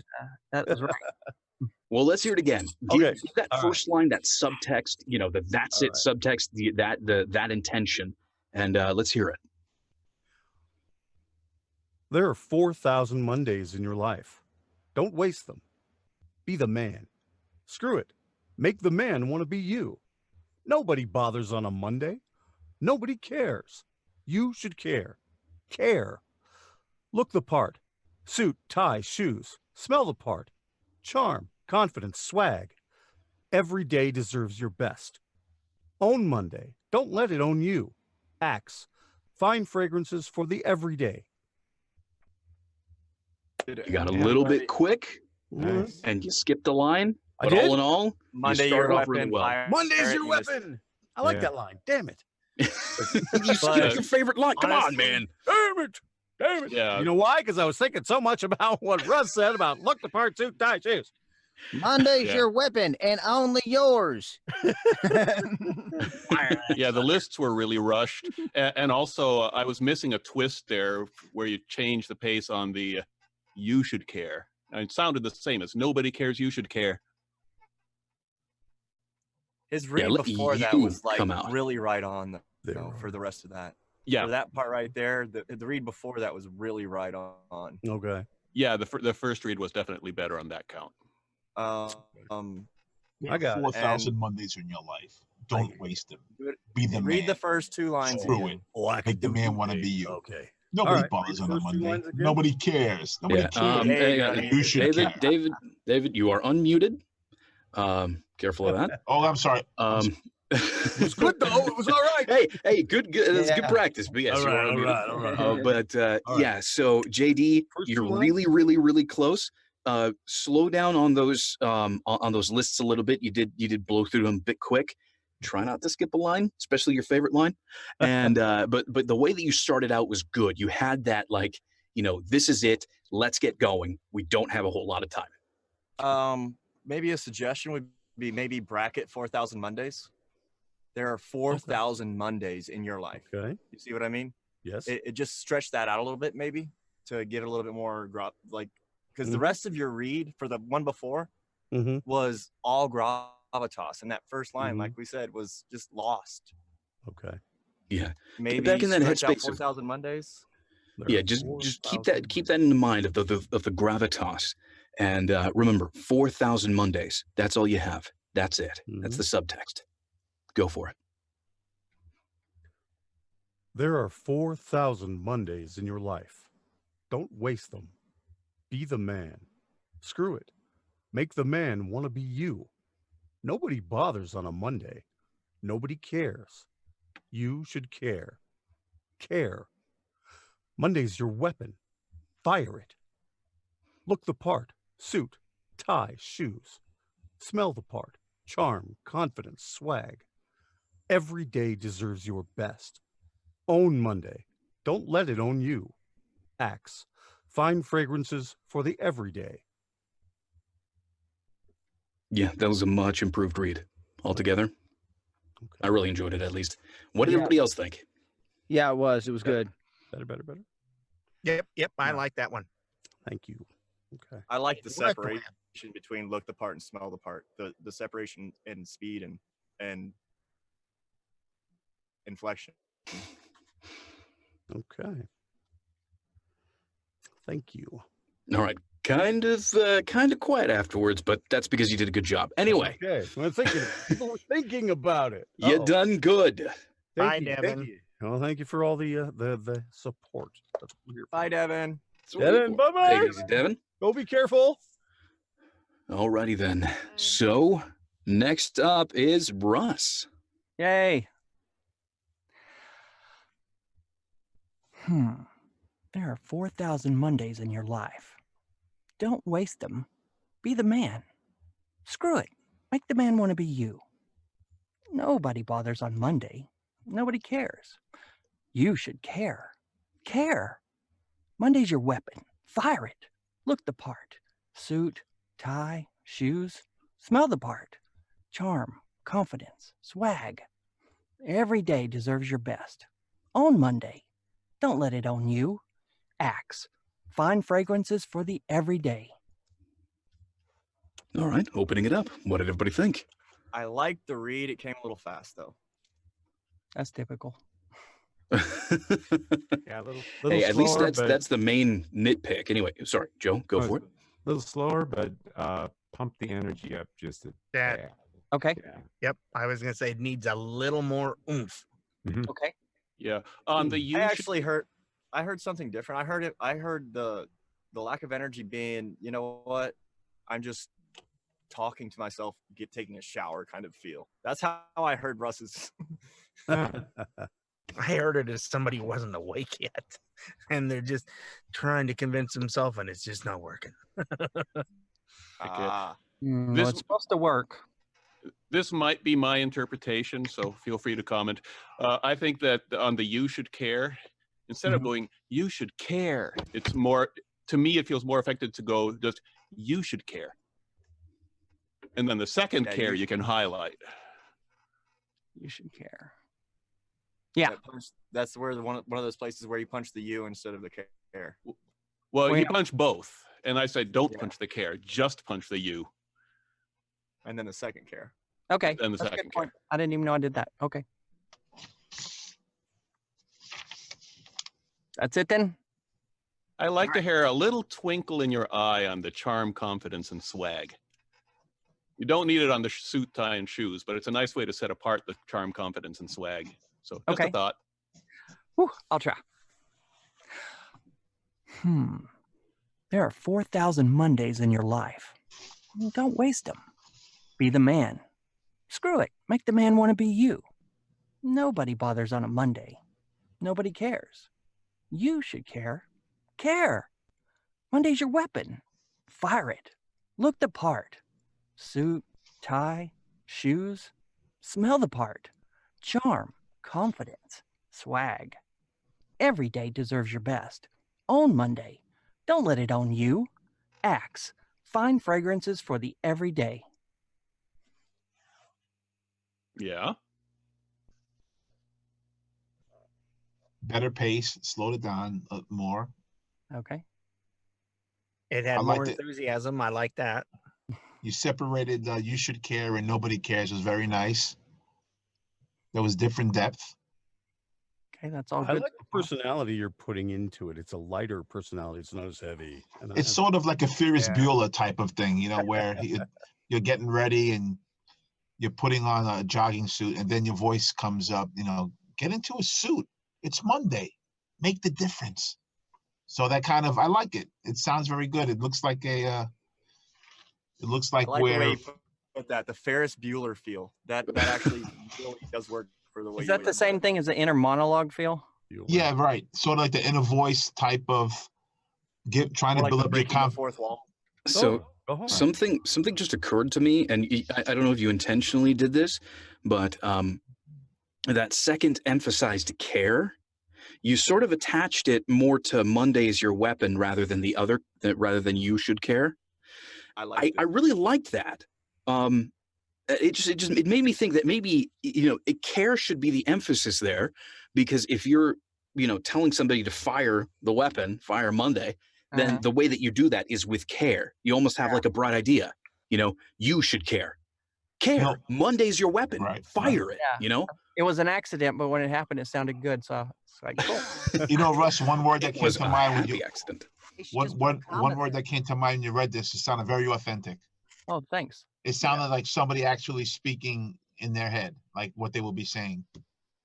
That was right. Well, let's hear it again. Give Okay. that All first line, that subtext, the that's All it subtext, that intention, and let's hear it. There are 4,000 Mondays in your life. Don't waste them. Be the man. Screw it. Make the man want to be you. Nobody bothers on a Monday. Nobody cares. You should care. Care. Look the part. Suit, tie, shoes. Smell the part. Charm, confidence, swag. Every day deserves your best. Own Monday. Don't let it own you. Axe. Fine fragrances for the everyday. You got a little bit quick, Nice. and you skipped a line. I But did? all in all, Monday, you your started off weapon. really well. Fire Monday's it, your you missed- weapon. I like Yeah. that line. Damn it. You But- skipped your favorite line. Come on, honestly- man. Damn it. Damn it. Yeah. You know why? Because I was thinking so much about what Russ said about look the part, suit, tie, shoes. Monday's Yeah. your weapon and only yours. Yeah, the lists were really rushed, and also I was missing a twist there where you change the pace on the "you should care." And it sounded the same as "nobody cares, you should care." His read let before that you was like come out. really right on There though, for the rest of that. Yeah, For that part right there, the read before that was really right on. Okay. yeah. The first read was definitely better on that count. There I are got it. 4,000 Mondays in your life. Don't waste them. Be the Read man. the first two lines. Screw again. it. Oh, I Make could the do man two want to be days. you. Okay. Nobody All right, bothers read on a those two Monday. lines again. Nobody cares. Nobody Yeah, cares. You should David, care. David, you are unmuted. Careful of that. Oh, I'm sorry. It was good though. It was all right. Hey, good. That's good Yeah. practice. But yes, All you right, are all unmuted. right, all right. But All right. yeah, so JD, First you're two lines? really, really, really close. Slow down on those lists a little bit. You did blow through them a bit quick. Try not to skip a line, especially your favorite line. And but the way that you started out was good. You had that like, this is it. Let's get going. We don't have a whole lot of time. Maybe a suggestion would be maybe bracket 4,000 Mondays. There are 4,000 Mondays in your life. Okay. You see what I mean? Yes. It just stretch that out a little bit, maybe, to give it a little bit more because the Mhm. rest of your read for the one before Mm-hmm. was all gravitas, and that first line, Mhm. like we said, was just lost. Okay. Yeah. Maybe back in that stretch out headspace of- 4,000 Mondays. There Yeah, are just keep 4,000 that in mind of the gravitas. And remember, 4,000 Mondays. That's all you have. That's it. That's the subtext. Go for it. There are 4,000 Mondays in your life. Don't waste them. Be the man. Screw it. Make the man want to be you. Nobody bothers on a Monday. Nobody cares. You should care. Care. Monday's your weapon. Fire it. Look the part. Suit, tie, shoes. Smell the part. Charm, confidence, swag. Every day deserves your best. Own Monday. Don't let it own you. Axe. Fine fragrances for the everyday. Yeah, that was a much improved read altogether. I really enjoyed it, at least. What did Yeah. everybody else think? Yeah, it was. It was good. Better. Yep. I like that one. Thank you. Okay. I like the Work plan. separation between look the part and smell the part. The separation in speed and inflection. Okay. Thank you. All right. Kind of quiet afterwards, but that's because you did a good job. Anyway, Okay. Well, people were thinking about it. you Uh-oh. done good. Bye, Thank you. Devin. Thank you. Well, thank you for all the support. That's what we're here for. Bye, Devin. That's what we're Devin, here for. bye-bye. Take it easy, Devin. Go be careful. Alrighty then. So next up is Russ. Yay. There are 4,000 Mondays in your life. Don't waste them. Be the man. Screw it. Make the man want to be you. Nobody bothers on Monday. Nobody cares. You should care. Care. Monday's your weapon. Fire it. Look the part. Suit, tie, shoes. Smell the part. Charm, confidence, swag. Every day deserves your best. Own Monday. Don't let it own you. Axe. Fine fragrances for the everyday. All right, opening it up. What did everybody think? I liked the read. It came a little fast though. That's typical. Yeah, a little Hey, at least slower, that's the main nitpick. Anyway, sorry, Joe, go for it. A little slower, but pump the energy up just a That- tad. Okay. Yeah. Yep. I was gonna say it needs a little more oomph. Okay. Yeah. On the you I should- actually heard something different. I heard the lack of energy being, you know what? I'm just talking to myself, taking a shower kind of feel. That's how I heard Russ's. I heard it as somebody who wasn't awake yet, and they're just trying to convince themselves, and it's just not working. Okay. Well, This- it's supposed to work. This might be my interpretation, so feel free to comment. I think that on the "you should care," instead of going "you should care," it's more, to me, it feels more effective to go just "you should care," and then the second Yeah, "care" you you can highlight. You should care. Yeah. That's where one of those places where you punch the U instead of the care. Well, Well, you yeah. punch both, and I said don't punch the "care," just punch the "you." And then the second care. Okay. And the That's a good second point. I didn't even know I did that. Okay. That's it then? I like to hear a little twinkle in your eye on the charm, confidence, and swag. You don't need it on the suit, tie, and shoes, but it's a nice way to set apart the charm, confidence, and swag. So just Okay. a thought. Whew, I'll try. There are 4,000 Mondays in your life. Don't waste them. Be the man. Screw it. Make the man want to be you. Nobody bothers on a Monday. Nobody cares. You should care. Care. Monday's your weapon. Fire it. Look the part. Suit, tie, shoes. Smell the part. Charm, confidence, swag. Every day deserves your best. Own Monday. Don't let it own you. Axe. Fine fragrances for the everyday. Yeah. Better pace, slowed it down more. Okay. It had I more liked it. enthusiasm. I like that. You separated "you should care" and "nobody cares" was very nice. There was different depth. Okay, that's all I good. like the personality you're putting into it. It's a lighter personality. It's not as heavy. And It's sort of like a Ferris Yeah. Bueller type of thing, you know, where you're getting ready and you're putting on a jogging suit, and then your voice comes up, you know, get into a suit. It's Monday. Make the difference. So that kind of, I like it. It sounds very good. It looks like a, it looks like, I like the way where you put that, the Ferris Bueller feel. That actually really does work for the way. Is that the same thing as the inner monologue feel? yeah, right. Sort of like the inner voice type of trying to Like build the up your breaking the confidence. fourth wall. So something just occurred to me, and I don't know if you intentionally did this, but that second emphasized care. You sort of attached it more to Monday is your weapon rather than the other, rather than you should care. I really liked that. It made me think that maybe, you know, care should be the emphasis there, because if you're, you know, telling somebody to fire the weapon, fire Monday, then the way that you do that is with care. You almost have like a bright idea, you know, you should care. Care. Monday's your weapon. Fire it. Yeah. You know, It was an accident, but when it happened, it sounded good. So it's like, cool. You know, Russ, one word that came was to a mind when happy you accident. one word that came to mind when you read this, it sounded very authentic. Oh, thanks. It sounded like somebody actually speaking in their head, like what they will be saying.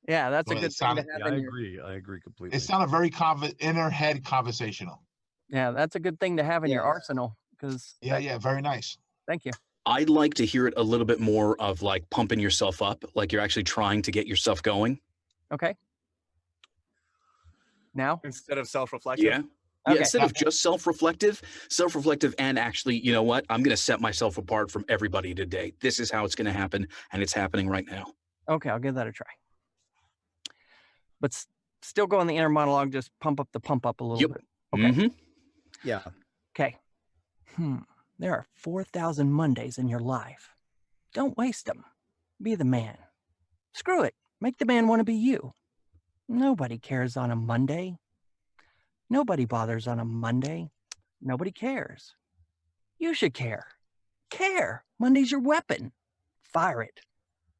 Yeah, that's a Well, good it thing to sounded- have Yeah, I in your. agree. I agree completely. It sounded very inner head conversational. Yeah, that's a good thing to have in your arsenal. Because Yeah, very nice. Thank you. I'd like to hear it a little bit more of like pumping yourself up, like you're actually trying to get yourself going. Okay. Now instead of self-reflective. Yeah. Yeah, instead of just self-reflective and actually, you know what? I'm going to set myself apart from everybody today. This is how it's going to happen, and it's happening right now. Okay, I'll give that a try. But still go in the inner monologue, just pump up a little bit. Okay. Yeah. Okay. There are 4,000 Mondays in your life. Don't waste them. Be the man. Screw it. Make the man want to be you. Nobody cares on a Monday. Nobody bothers on a Monday. Nobody cares. You should care. Care. Monday's your weapon. Fire it.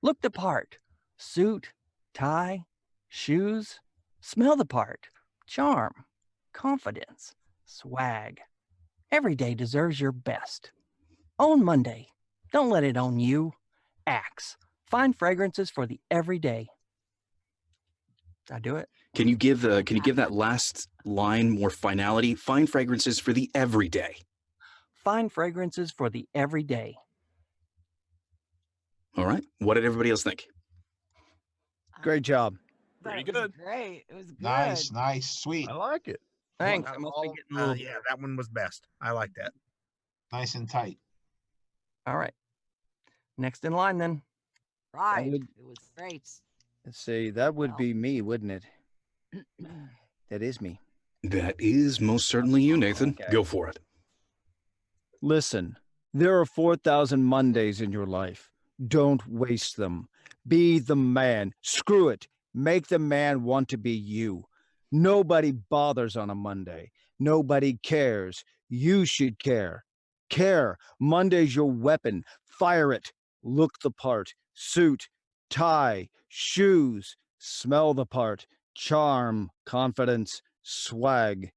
Look the part. Suit, tie, shoes. Smell the part. Charm, confidence, swag. Every day deserves your best. Own Monday. Don't let it own you. Axe. Find fragrances for the everyday. Did I do it? Can you give that last line more finality? Find fragrances for the everyday. Find fragrances for the everyday. All right. What did everybody else think? Great job. Pretty was good. Great. It was good. Nice, sweet. I like it. Thanks. Out I of must all be of- getting a little yeah, that one was best. I like that. Nice and tight. All right. Next in line, then. Right. would- It was great. Let's see. That would be me, wouldn't it? That is me. That is most certainly you, Nathan. Okay. Go for it. Listen, there are 4,000 Mondays in your life. Don't waste them. Be the man. Screw it. Make the man want to be you. Nobody bothers on a Monday. Nobody cares. You should care. Care. Monday's your weapon. Fire it. Look the part. Suit, tie, shoes. Smell the part. Charm, confidence, swag.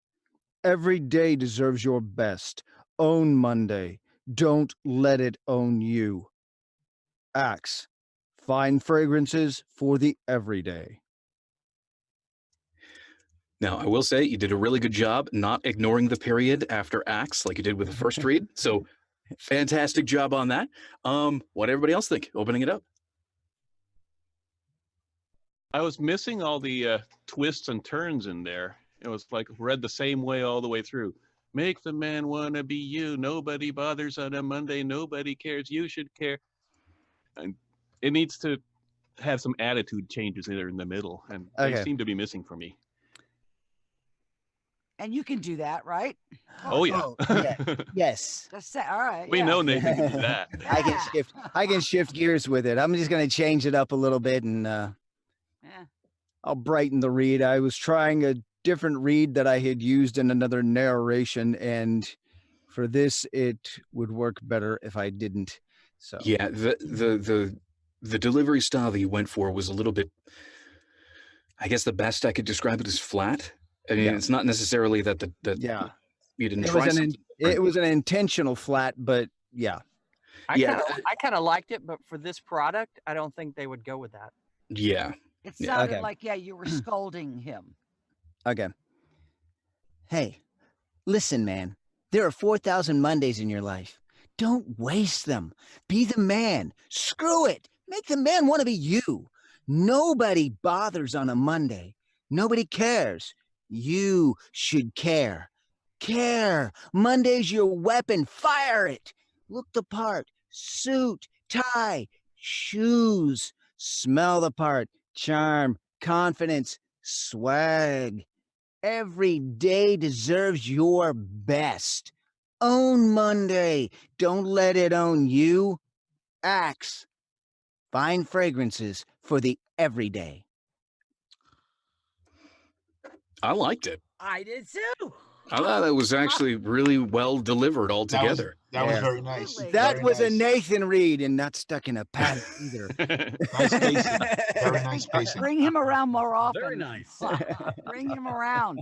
Every day deserves your best. Own Monday. Don't let it own you. Axe. Fine fragrances for the everyday. Now, I will say you did a really good job not ignoring the period after acts like you did with the first read. So fantastic job on that. What everybody else think? Opening it up. I was missing all the twists and turns in there. It was like read the same way all the way through. Make the man want to be you. Nobody bothers on a Monday. Nobody cares. You should care. And it needs to have some attitude changes there in the middle, and they Okay. seem to be missing for me. And you can do that, right? Oh yeah. Yes. Just say, all right. We yeah. know Nathan can do that. I can shift gears with it. I'm just going to change it up a little bit and Yeah. I'll brighten the read. I was trying a different read that I had used in another narration, and for this it would work better if I didn't. So Yeah, the delivery style that you went for was a little bit, I guess the best I could describe it as flat. I mean, Yeah. it's not necessarily that yeah, you didn't it try was something. it was an intentional flat, but yeah. I kind of liked it, but for this product, I don't think they would go with that. Yeah. It Yeah. sounded Okay. like, you were scolding him. Okay. Hey, listen, man. There are 4,000 Mondays in your life. Don't waste them. Be the man. Screw it. Make the man want to be you. Nobody bothers on a Monday. Nobody cares. You should care. Care. Monday's your weapon. Fire it. Look the part. Suit, tie, shoes. Smell the part. Charm, confidence, swag. Every day deserves your best. Own Monday. Don't let it own you. Axe. Fine fragrances for the everyday. I liked it. I did too. I thought that was actually really well delivered altogether. That was Yeah. very nice. That Very was a nice. Nathan Reed and not stuck in a pattern either. Nice pacing. Very nice pacing. Bring him around more often. Very nice. Bring him around.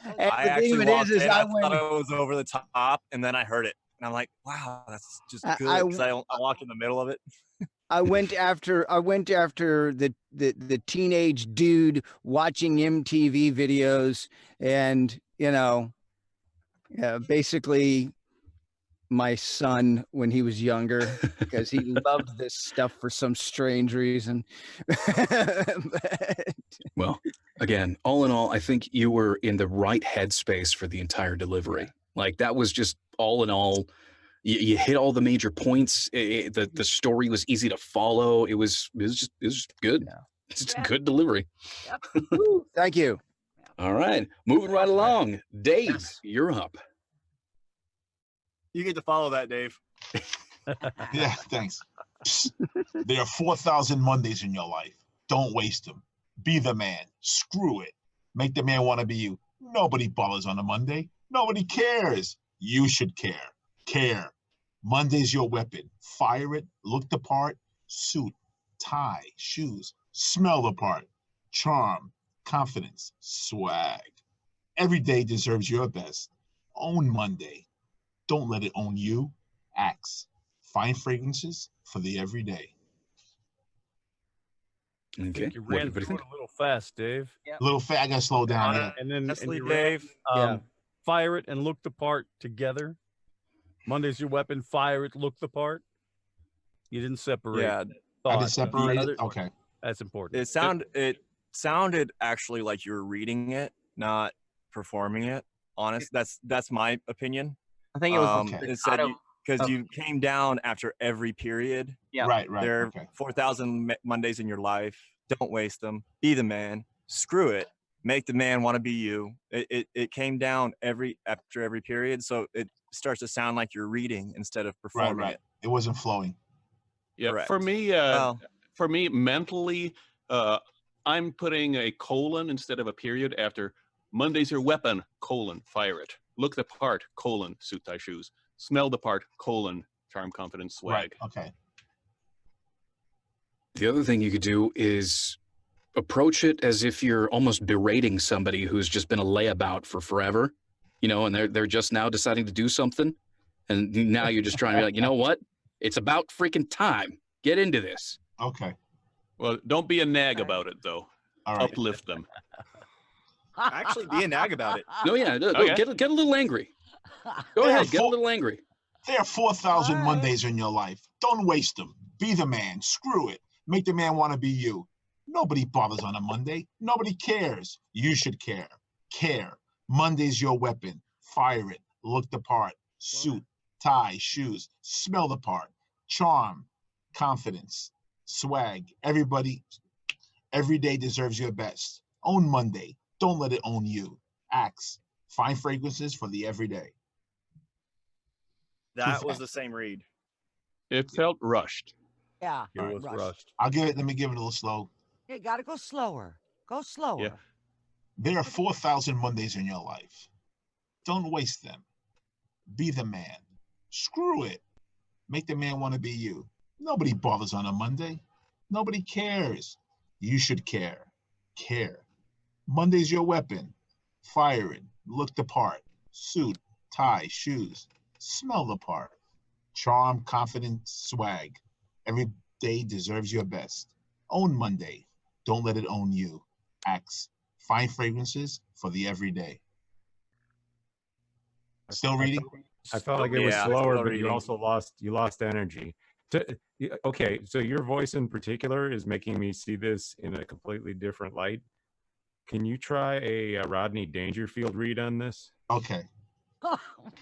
And I the actually thing of it walked is in, I I went. thought it was over the top, and then I heard it, and I'm like, wow, that's just I- good. I- Because I walked in the middle of it. I went after the teenage dude watching MTV videos, and basically my son when he was younger because he loved this stuff for some strange reason. Well, again, all in all, I think you were in the right headspace for the entire delivery. Like that was just all in all, you hit all the major points. The story was easy to follow. It was just good. It's just a good delivery. Thank you. All right, moving right along. Dave, you're up. You get to follow that, Dave. Yeah, thanks. There are 4,000 Mondays in your life. Don't waste them. Be the man. Screw it. Make the man want to be you. Nobody bothers on a Monday. Nobody cares. You should care. Care. Monday's your weapon. Fire it. Look the part. Suit, tie, shoes. Smell the part. Charm, confidence, swag. Every day deserves your best. Own Monday. Don't let it own you. Axe. Fine fragrances for the everyday. I Okay. think you What ran everybody through think? it a little fast, Dave. A little fat. I gotta slow down. Yeah. And then Nestle you ran, Dave. fire it and look the part together. Monday's your weapon. Fire it, look the part. You didn't separate. Yeah. I thought. did separate Another, it. Okay. That's important. It sounded actually like you were reading it, not performing it. Honest, that's my opinion. I think it was the it said staccato. because you came down after every period. Yeah. Right. There are 4,000 Mondays in your life. Don't waste them. Be the man. Screw it. Make the man want to be you. It came down after every period, so it starts to sound like you're reading instead of performing it. It wasn't flowing. Yeah, Correct. for me, mentally, I'm putting a colon instead of a period after Monday's your weapon, colon, fire it. Look the part, colon, suit, tie, shoes. Smell the part, colon, charm, confidence, swag. Right. Okay. The other thing you could do is approach it as if you're almost berating somebody who's just been a layabout for forever, you know, and they're just now deciding to do something. And now you're just trying to be like, you know what? It's about freaking time. Get into this. Okay. Well, don't be a nag about it, though. All right. Uplift them. Actually, be a nag about it. No, yeah. No, Okay. Get a little angry. Go ahead. Get a little angry. There are 4,000 Mondays in your life. Don't waste them. Be the man. Screw it. Make the man want to be you. Nobody bothers on a Monday. Nobody cares. You should care. Care. Monday's your weapon. Fire it. Look the part. Suit, tie, shoes. Smell the part. Charm, confidence, swag. Every day deserves your best. Own Monday. Don't let it own you. Axe. Find fragrances for the everyday. That was the same read. It felt rushed. Yeah. It was rushed. Let me give it a little slow. You gotta go slower. Go slower. Yeah. There are 4,000 Mondays in your life. Don't waste them. Be the man. Screw it. Make the man want to be you. Nobody bothers on a Monday. Nobody cares. You should care. Care. Monday's your weapon. Fire it. Look the part. Suit, tie, shoes. Smell the part. Charm, confidence, swag. Every day deserves your best. Own Monday. Don't let it own you. Axe. Find fragrances for the everyday. Still reading? I felt like it was Yeah, slower, still but you reading. also lost energy. Okay, so your voice in particular is making me see this in a completely different light. Can you try a Rodney Dangerfield read on this? Okay.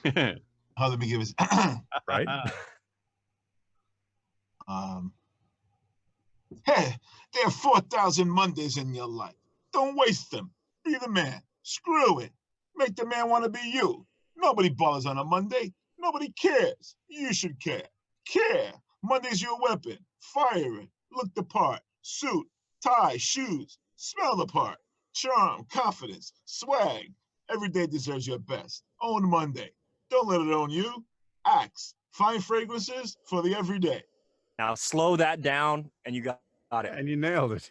Let me give it. Right? Hey, there are 4,000 Mondays in your life. Don't waste them. Be the man. Screw it. Make the man want to be you. Nobody bothers on a Monday. Nobody cares. You should care. Care. Monday's your weapon. Fire it. Look the part. Suit, tie, shoes. Smell the part. Charm, confidence, swag. Every day deserves your best. Own Monday. Don't let it own you. Axe. Find fragrances for the everyday. Now slow that down, and you got it. And you nailed it.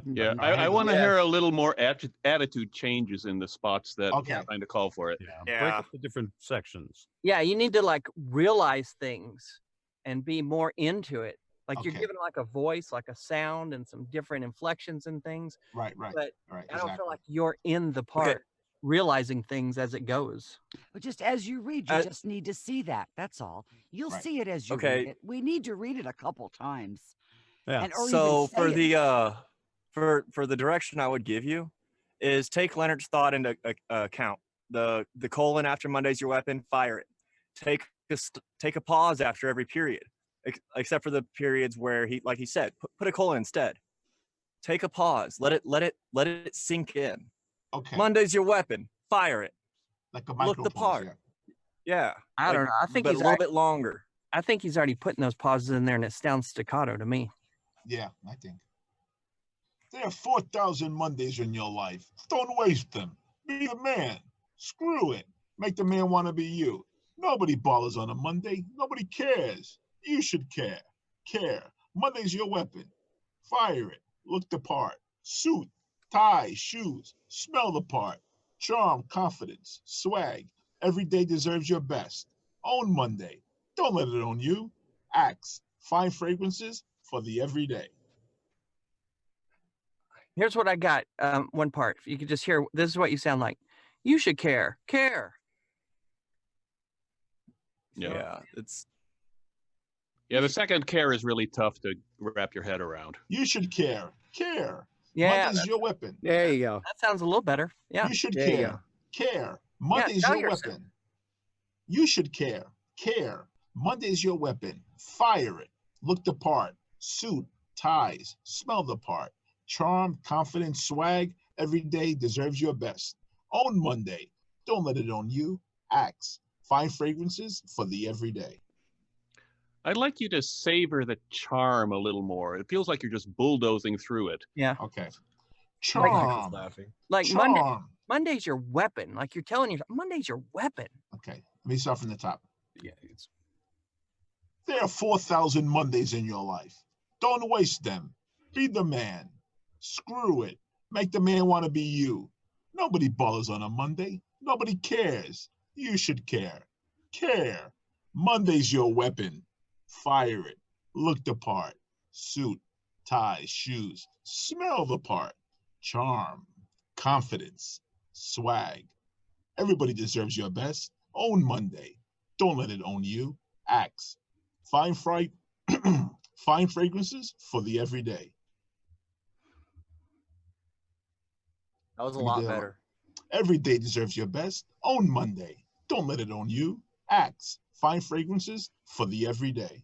Yeah, I want to hear a little more attitude changes in the spots that kind of call for it. Break up the different sections. Yeah, you need to like realize things and be more into it. Like you're given like a voice, like a sound, and some different inflections and things. Right. But I don't feel like you're in the part, realizing things as it goes. But just as you read, you just need to see that. That's all. You'll see it as you read it. We need to read it a couple times. Yeah. So for the for the direction I would give you is take Leonard's thought into account. The colon after Monday's your weapon, fire it. Take a pause after every period, except for the periods where he said, put a colon instead. Take a pause. Let it sink in. Okay. Monday's your weapon. Fire it. Like a Look the part. Yeah. I don't know. I think but he's a little bit longer. I think he's already putting those pauses in there, and it sounds staccato to me. Yeah, I think. There are 4,000 Mondays in your life. Don't waste them. Be the man. Screw it. Make the man want to be you. Nobody bothers on a Monday. Nobody cares. You should care. Care. Monday's your weapon. Fire it. Look the part. Suit, tie, shoes. Smell the part. Charm, confidence, swag. Every day deserves your best. Own Monday. Don't let it own you. Axe. Find fragrances for the everyday. Here's what I got. One part. If you could just hear, this is what you sound like. You should care. Care. Yeah. It's Yeah, the second care is really tough to wrap your head around. You should care. Care. Yeah, Monday's that's- your weapon. There you go. That sounds a little better. Yeah. You should There you care. Care. Monday's tell your yourself. weapon. You should care. Care. Monday's your weapon. Fire it. Look the part. Suit, ties, smell the part. Charm, confidence, swag. Every day deserves your best. Own Monday. Don't let it own you. Axe. Fine fragrances for the everyday. I'd like you to savor the charm a little more. It feels like you're just bulldozing through it. Yeah. Okay. Michael's Charm. laughing. Like Charm. Monday's your weapon. Like you're telling yourself, Monday's your weapon. Okay. Let me start from the top. Yeah, it's There are 4,000 Mondays in your life. Don't waste them. Be the man. Screw it. Make the man want to be you. Nobody bothers on a Monday. Nobody cares. You should care. Care. Monday's your weapon. Fire it. Look the part. Suit, ties, shoes. Smell the part. Charm, confidence, swag. Everybody deserves your best. Own Monday. Don't let it own you. Axe. Fine fine fragrances for the everyday. That was a Let me lot do that better. Every day deserves your best. Own Monday. Don't let it own you. Axe. Fine fragrances for the everyday.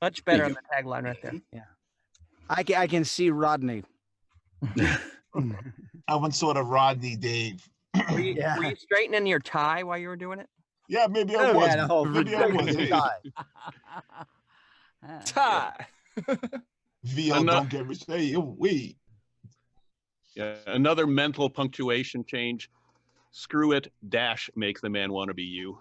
Much better on the tagline right there. Yeah. I can see Rodney. I once saw the Rodney Dave. Were you straightening your tie while you were doing it? Yeah, maybe I was. Yeah, no, Maybe I was. Hey, Tie. VO don't get rich. Hey, we. Yeah, another mental punctuation change. Screw it, dash, make the man want to be you.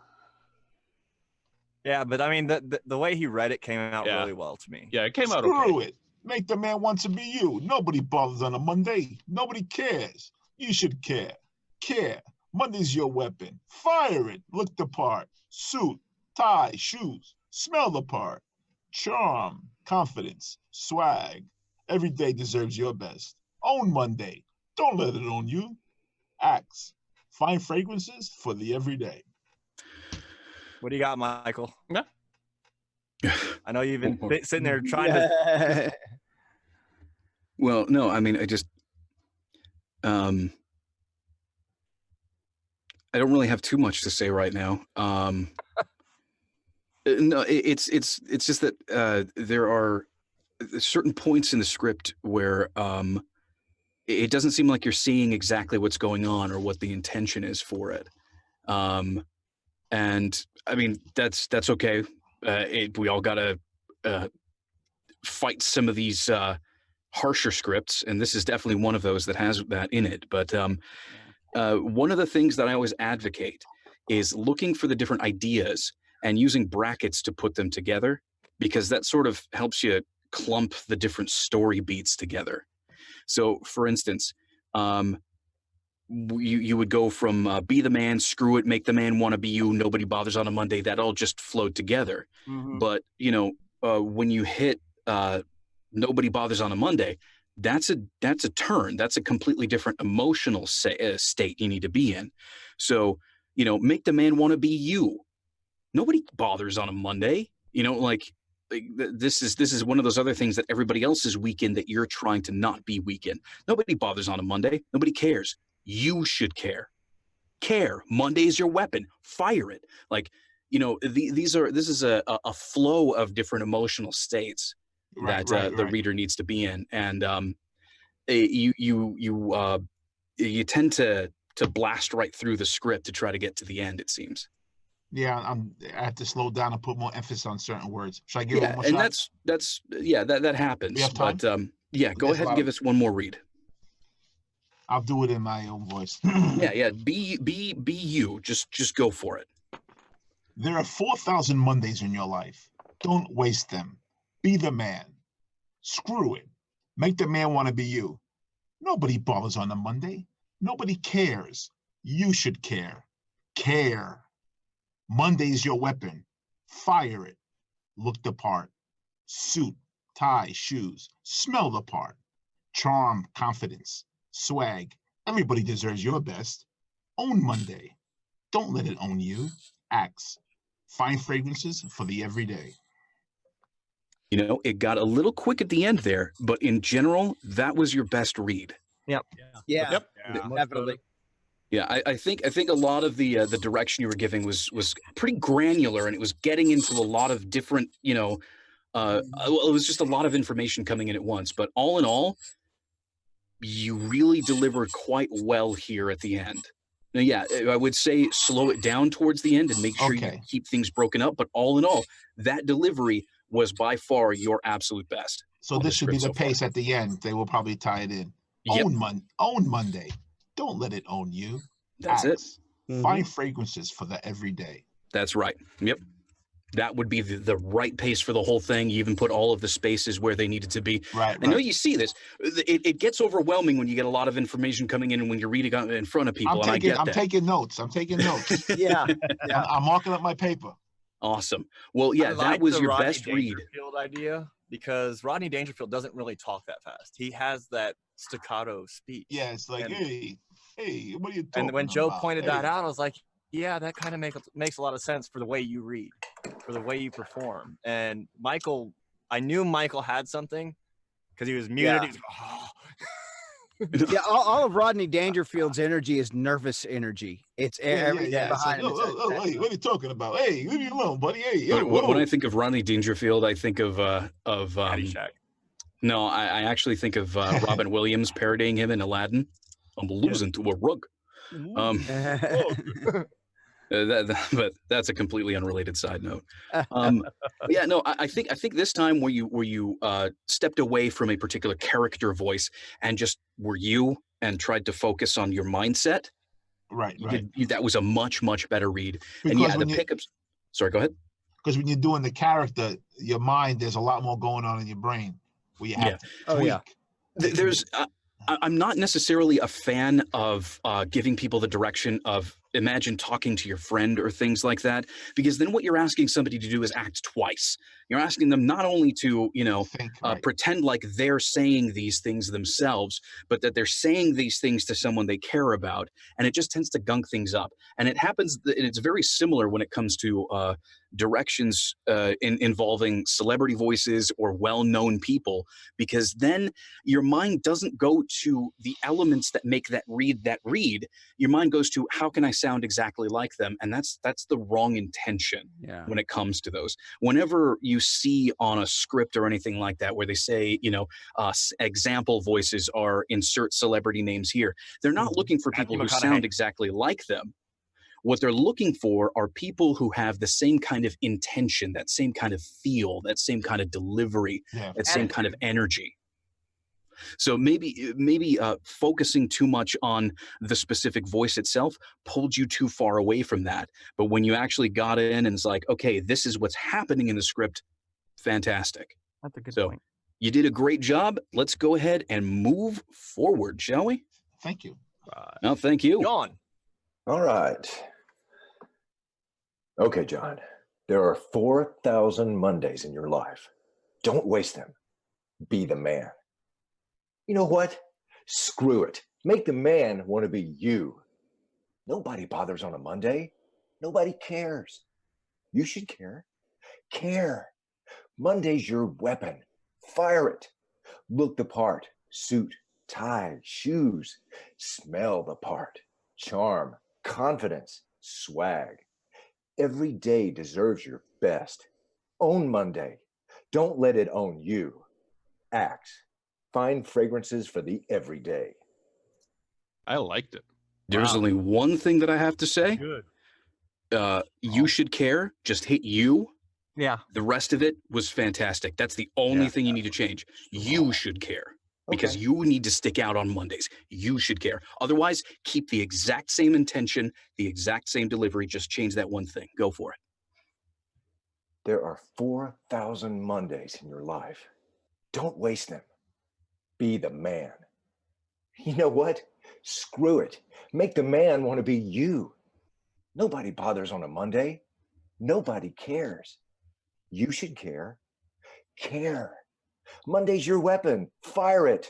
Yeah, but I mean, the way he read it came out really well to me. Yeah, it came out okay. Screw it. Make the man want to be you. Nobody bothers on a Monday. Nobody cares. You should care. Care. Monday's your weapon. Fire it. Look the part. Suit, tie, shoes. Smell the part. Charm, confidence, swag. Every day deserves your best. Own Monday. Don't let it own you. Axe. Fine fragrances for the everyday. What do you got, Michael? Yeah. I know you've been sitting there trying to. Well, no, I mean, I just, I don't really have too much to say right now. No, it's just that there are certain points in the script where it doesn't seem like you're seeing exactly what's going on or what the intention is for it. And I mean, that's okay. We all gotta fight some of these harsher scripts, and this is definitely one of those that has that in it. But one of the things that I always advocate is looking for the different ideas and using brackets to put them together, because that sort of helps you clump the different story beats together. So, for instance, you would go from be the man, screw it, make the man want to be you, nobody bothers on a Monday. That all just flowed together. Mm-hmm. But, you know, when you hit nobody bothers on a Monday, that's a turn. That's a completely different emotional state you need to be in. So, you know, make the man want to be you. Nobody bothers on a Monday. You know, like this is one of those other things that everybody else is weak in that you're trying to not be weak in. Nobody bothers on a Monday. Nobody cares. You should care. Care. Monday is your weapon. Fire it. Like, you know, this is a flow of different emotional states that the reader needs to be in, and you tend to blast right through the script to try to get to the end. It seems. Yeah, I have to slow down and put more emphasis on certain words. Should I give it one more and shot? that happens. We have time? But yeah, go ahead and give us one more read. I'll do it in my own voice. Yeah. Be you. Just go for it. There are 4,000 Mondays in your life. Don't waste them. Be the man. Screw it. Make the man want to be you. Nobody bothers on a Monday. Nobody cares. You should care. Care. Monday's your weapon. Fire it. Look the part. Suit, tie, shoes. Smell the part. Charm, confidence, swag. Everybody deserves your best. Own Monday. Don't let it own you. Axe. Fine fragrances for the everyday. You know, it got a little quick at the end there, but in general, that was your best read. Yep. Yeah, Yep. definitely. Yeah, I think a lot of the direction you were giving was pretty granular, and it was getting into a lot of different, you know, well, it was just a lot of information coming in at once. But all in all, you really delivered quite well here at the end. Now, yeah, I would say slow it down towards the end and make sure you keep things broken up. But all in all, that delivery was by far your absolute best. So on this should be script the so far. pace at the end. They will probably tie it in. Yep. Own Monday. Don't let it own you. That's it. Find fragrances for the everyday. That's right. Yep. That would be the right pace for the whole thing. You even put all of the spaces where they needed to be. Right. I know you see this. It gets overwhelming when you get a lot of information coming in and when you're reading it in front of people. I'm taking notes. Yeah. I'm marking up my paper. Awesome. Well, yeah, I that like was the your Rodney best read. Dangerfield idea because Rodney Dangerfield doesn't really talk that fast. He has that staccato speech. Yeah, it's like, And- hey, what are you talking And when Joe about? pointed Hey. that out, I was like, yeah, that kind of makes a lot of sense for the way you read, for the way you perform. And Michael, I knew Michael had something because he was muted. Yeah. He was, oh. Yeah, all of Rodney Dangerfield's energy is nervous energy. It's everything It's behind like, him. hey, what are you talking about? Hey, leave me alone, buddy. Hey, But when whoa. I think of Rodney Dangerfield, I think of no, I actually think of Robin Williams parodying him in Aladdin. I'm losing to a rug. But that's a completely unrelated side note. Yeah, no, I think this time where you stepped away from a particular character voice and just were you and tried to focus on your mindset. Right. That was a much better read. And Because yeah, the when you- pickups. Sorry, go ahead. Because when you're doing the character, your mind, there's a lot more going on in your brain where you have to tweak. There's I'm not necessarily a fan of giving people the direction of imagine talking to your friend or things like that, because then what you're asking somebody to do is act twice. You're asking them not only to, pretend like they're saying these things themselves, but that they're saying these things to someone they care about. And it just tends to gunk things up. And it happens, and it's very similar when it comes to directions involving celebrity voices or well-known people, because then your mind doesn't go to the elements that make that read. Your mind goes to, how can I sound exactly like them? And that's the wrong intention when it comes to those. Whenever you see on a script or anything like that where they say, example voices are insert celebrity names here, they're not looking for people who sound exactly like them. What they're looking for are people who have the same kind of intention, that same kind of feel, that same kind of delivery, that same kind of energy. So maybe focusing too much on the specific voice itself pulled you too far away from that. But when you actually got in and it's like, okay, this is what's happening in the script, fantastic. That's a good So point. you did a great job. Let's go ahead and move forward, shall we? Thank you. No, thank you. John. All right. Okay, John. There are 4,000 Mondays in your life. Don't waste them. Be the man. You know what? Screw it. Make the man want to be you. Nobody bothers on a Monday. Nobody cares. You should care. Care. Monday's your weapon. Fire it. Look the part. Suit, tie, shoes. Smell the part. Charm, confidence, swag. Every day deserves your best. Own Monday. Don't let it own you. Act. Find fragrances for the everyday. I liked it. There's only one thing that I have to say. Good. You should care. Just hit you. Yeah. The rest of it was fantastic. That's the only thing you need to change. You should care because Okay. you need to stick out on Mondays. You should care. Otherwise, keep the exact same intention, the exact same delivery. Just change that one thing. Go for it. There are 4,000 Mondays in your life. Don't waste them. Be the man. You know what? Screw it. Make the man want to be you. Nobody bothers on a Monday. Nobody cares. You should care. Care. Monday's your weapon. Fire it.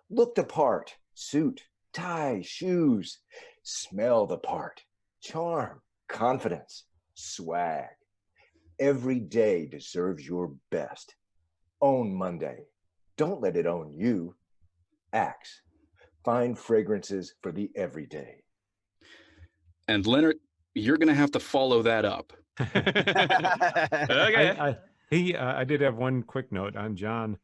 Look the part. Suit, tie, shoes. Smell the part. Charm, confidence, swag. Every day deserves your best. Own Monday. Don't let it own you. Axe. Find fragrances for the everyday. And Leonard, you're going to have to follow that up. Okay. I did have one quick note on John.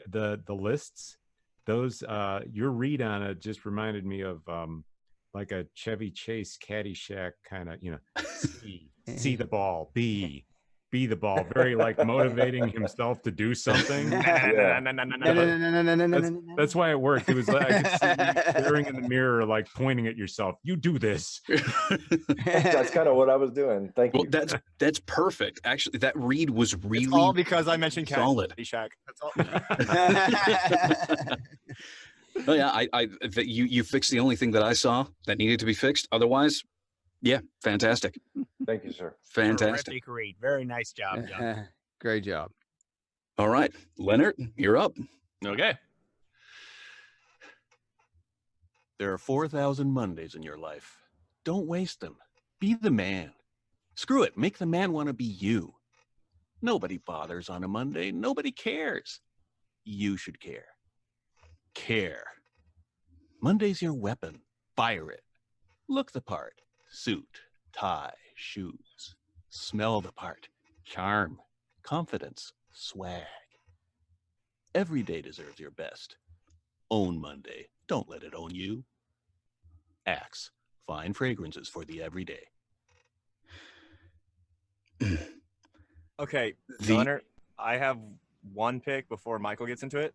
The lists, those your read on it just reminded me of like a Chevy Chase Caddyshack kind of, see the ball, be the ball, very like motivating himself to do something. That's why it worked. It was like I could see you staring in the mirror, like pointing at yourself. You do this. That's kind of what I was doing. Thank you. That's perfect. Actually, that read was really It's all because I mentioned solid. Caddyshack. That's all. Oh yeah, you fixed the only thing that I saw that needed to be fixed. Otherwise, yeah, fantastic. Thank you, sir. Fantastic. Terrific read. Very nice job, John. Great job. All right, Leonard, you're up. Okay. There are 4,000 Mondays in your life. Don't waste them. Be the man. Screw it. Make the man want to be you. Nobody bothers on a Monday. Nobody cares. You should care. Care. Monday's your weapon. Fire it. Look the part. Suit, tie, shoes. Smell the part. Charm, confidence, swag. Every day deserves your best. Own Monday. Don't let it own you. Axe. Find fragrances for the everyday. Okay, Leonard, I have one pick before Michael gets into it.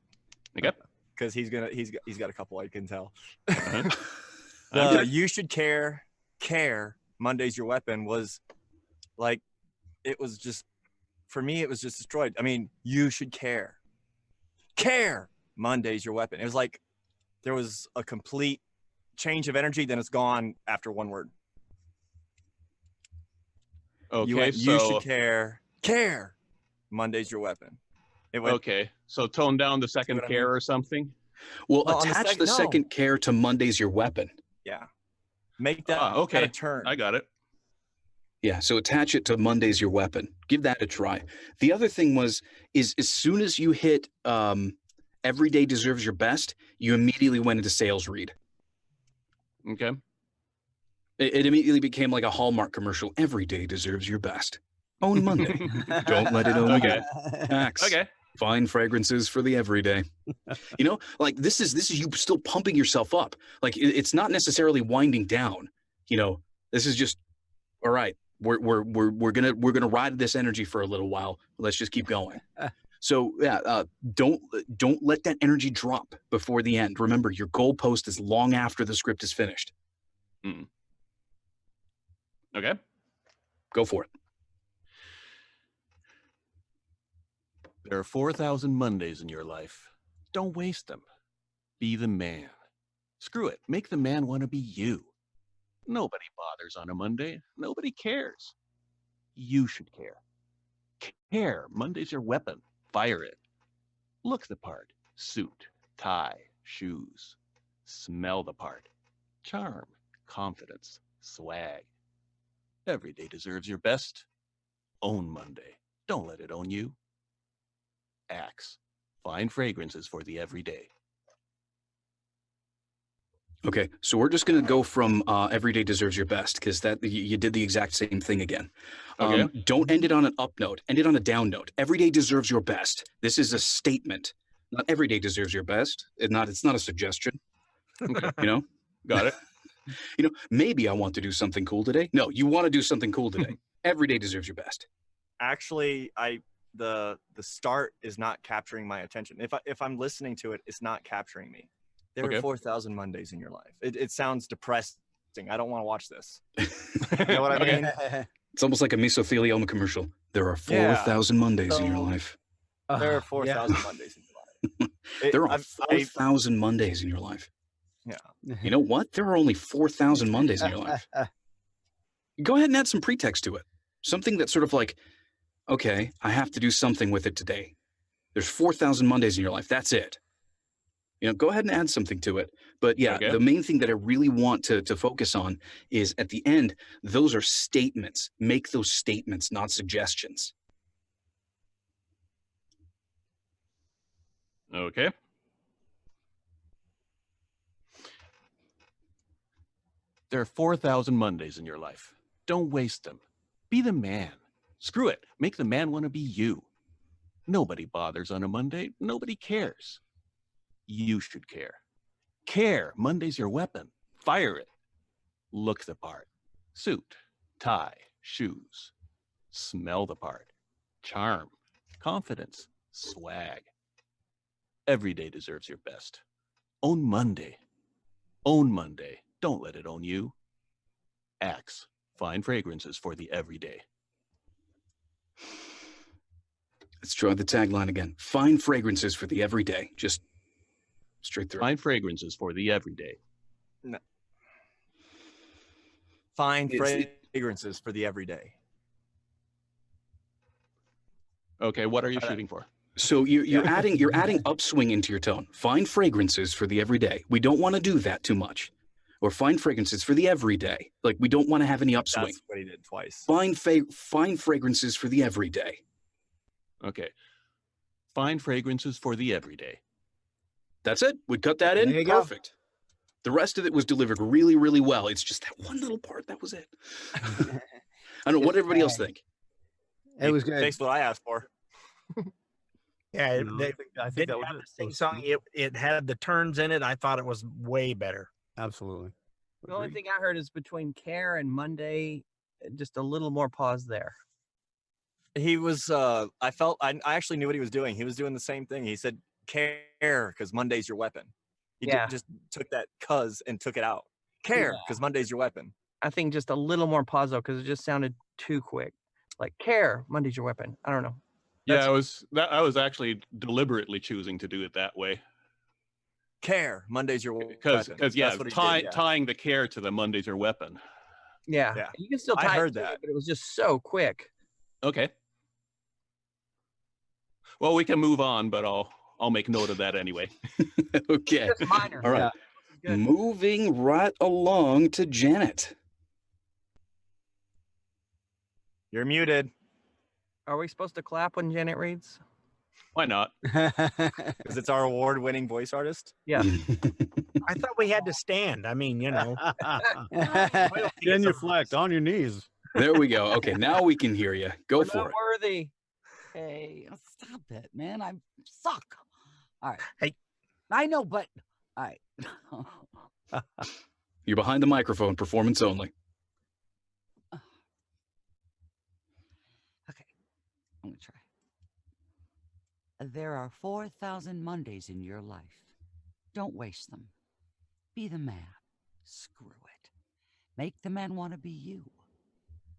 Okay. Because he's got a couple, I can tell. Okay. You should care. Monday's your weapon was like, it was just, for me, it was just destroyed. I mean, you should care. Monday's your weapon. It was like there was a complete change of energy, then it's gone after one word. Okay, you so should care. Monday's your weapon. It went, okay, so tone down the second what I care mean? or something. Well, Well, on the attach sec- the no. second care to Monday's your weapon. Yeah. Make that Okay, a turn. I got it. Yeah, so attach it to Monday's your weapon. Give that a try. The other thing is as soon as you hit every day deserves your best, you immediately went into sales read. Okay. It immediately became like a Hallmark commercial. Every day deserves your best. Own Monday. Don't let it own Okay. you. Axe. Okay. Find fragrances for the everyday. Like this is you still pumping yourself up. Like it's not necessarily winding down. This is just all right. We're gonna ride this energy for a little while. Let's just keep going. So yeah, don't let that energy drop before the end. Remember, your goalpost is long after the script is finished. Okay. Go for it. There are 4,000 Mondays in your life. Don't waste them. Be the man. Screw it. Make the man want to be you. Nobody bothers on a Monday. Nobody cares. You should care. Care. Monday's your weapon. Fire it. Look the part. Suit, tie, shoes. Smell the part. Charm, confidence, swag. Every day deserves your best. Own Monday. Don't let it own you. Axe. Find fragrances for the everyday. Okay, so we're just going to go from every day deserves your best because that you did the exact same thing again. Okay. Don't end it on an up note. End it on a down note. Every day deserves your best. This is a statement. Not every day deserves your best. It's not a suggestion. Okay. Got it. Maybe I want to do something cool today. No, you want to do something cool today. Every day deserves your best. Actually, the start is not capturing my attention. If I'm listening to it, it's not capturing me. There Okay. are 4,000 Mondays in your life. It sounds depressing. I don't want to watch this. You know what I mean? It's almost like a mesothelioma commercial. There are 4,000 Mondays in your life. There are 4,000 Mondays in your life. There are 4,000 Mondays in your life. Yeah. You know what? There are only 4,000 Mondays in your life. Go ahead and add some pretext to it. Something that's sort of like, okay, I have to do something with it today. There's 4,000 Mondays in your life. That's it. Go ahead and add something to it. But yeah, Okay. the main thing that I really want to focus on is at the end, those are statements. Make those statements, not suggestions. Okay. There are 4,000 Mondays in your life. Don't waste them. Be the man. Screw it. Make the man want to be you. Nobody bothers on a Monday. Nobody cares. You should care. Care. Monday's your weapon. Fire it. Look the part. Suit, tie, shoes. Smell the part. Charm, confidence, swag. Every day deserves your best. Own Monday. Own Monday. Don't let it own you. Axe. Fine fragrances for the everyday. Let's try the tagline again. Fine fragrances for the everyday. Just straight through. Fine fragrances for the everyday. No. Fine It's- fragrances for the everyday. Okay, what are you shooting for? So you're adding upswing into your tone. Fine fragrances for the everyday. We don't want to do that too much. Or fine fragrances for the everyday. Like we don't want to have any upswing. That's what he did twice. Fine fragrances for the everyday. Okay. Fine fragrances for the everyday. That's it. We'd cut that in. There you go. Perfect. The rest of it was delivered really, really well. It's just that one little part. That was it. I don't know. What did everybody else think? It was good. That's what I asked for. Yeah, No, they I think didn't that was have it. the sing song. It had the turns in it. I thought it was way better. Absolutely. The only Agreed. thing I heard is between care and Monday, just a little more pause there. He was I actually knew what he was doing. He was doing the same thing. He said care because Monday's your weapon. He Yeah. just took that cuz and took it out. Care because Monday's your weapon. I think just a little more pause though, because it just sounded too quick. Like care, Monday's your weapon. I don't know. Yeah, I was actually deliberately choosing to do it that way. Care, Monday's your weapon. Because yeah, That's what he did, yeah. tying the care to the Monday's your weapon. Yeah. Yeah. You can still I tie it heard to it, that. but it was just so quick. Okay. Well, we can move on, but I'll make note of that anyway. Okay. Just minor. All right. Good. Moving right along to Janet. You're muted. Are we supposed to clap when Janet reads? Why not? Because it's our award-winning voice artist. Yeah. I thought we had to stand. I mean, you know. Genuflect on your knees. There we go. Okay, now we can hear you. Go We're for not it. worthy. Hey, stop it, man. I suck. All right. Hey. I know, but all right. You're behind the microphone, performance only. Okay. I'm gonna try. There are 4,000 Mondays in your life. Don't waste them. Be the man. Screw it. Make the man want to be you.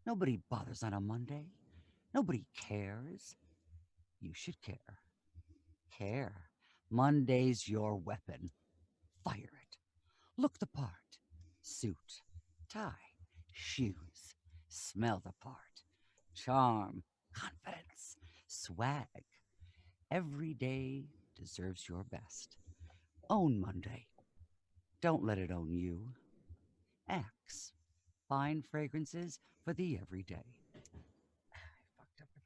Nobody bothers on a Monday. Nobody cares. You should care. Care. Monday's your weapon. Fire it. Look the part. Suit, tie, shoes. Smell the part. Charm, confidence, swag. Every day deserves your best. Own Monday. Don't let it own you. Axe. Fine fragrances for the everyday.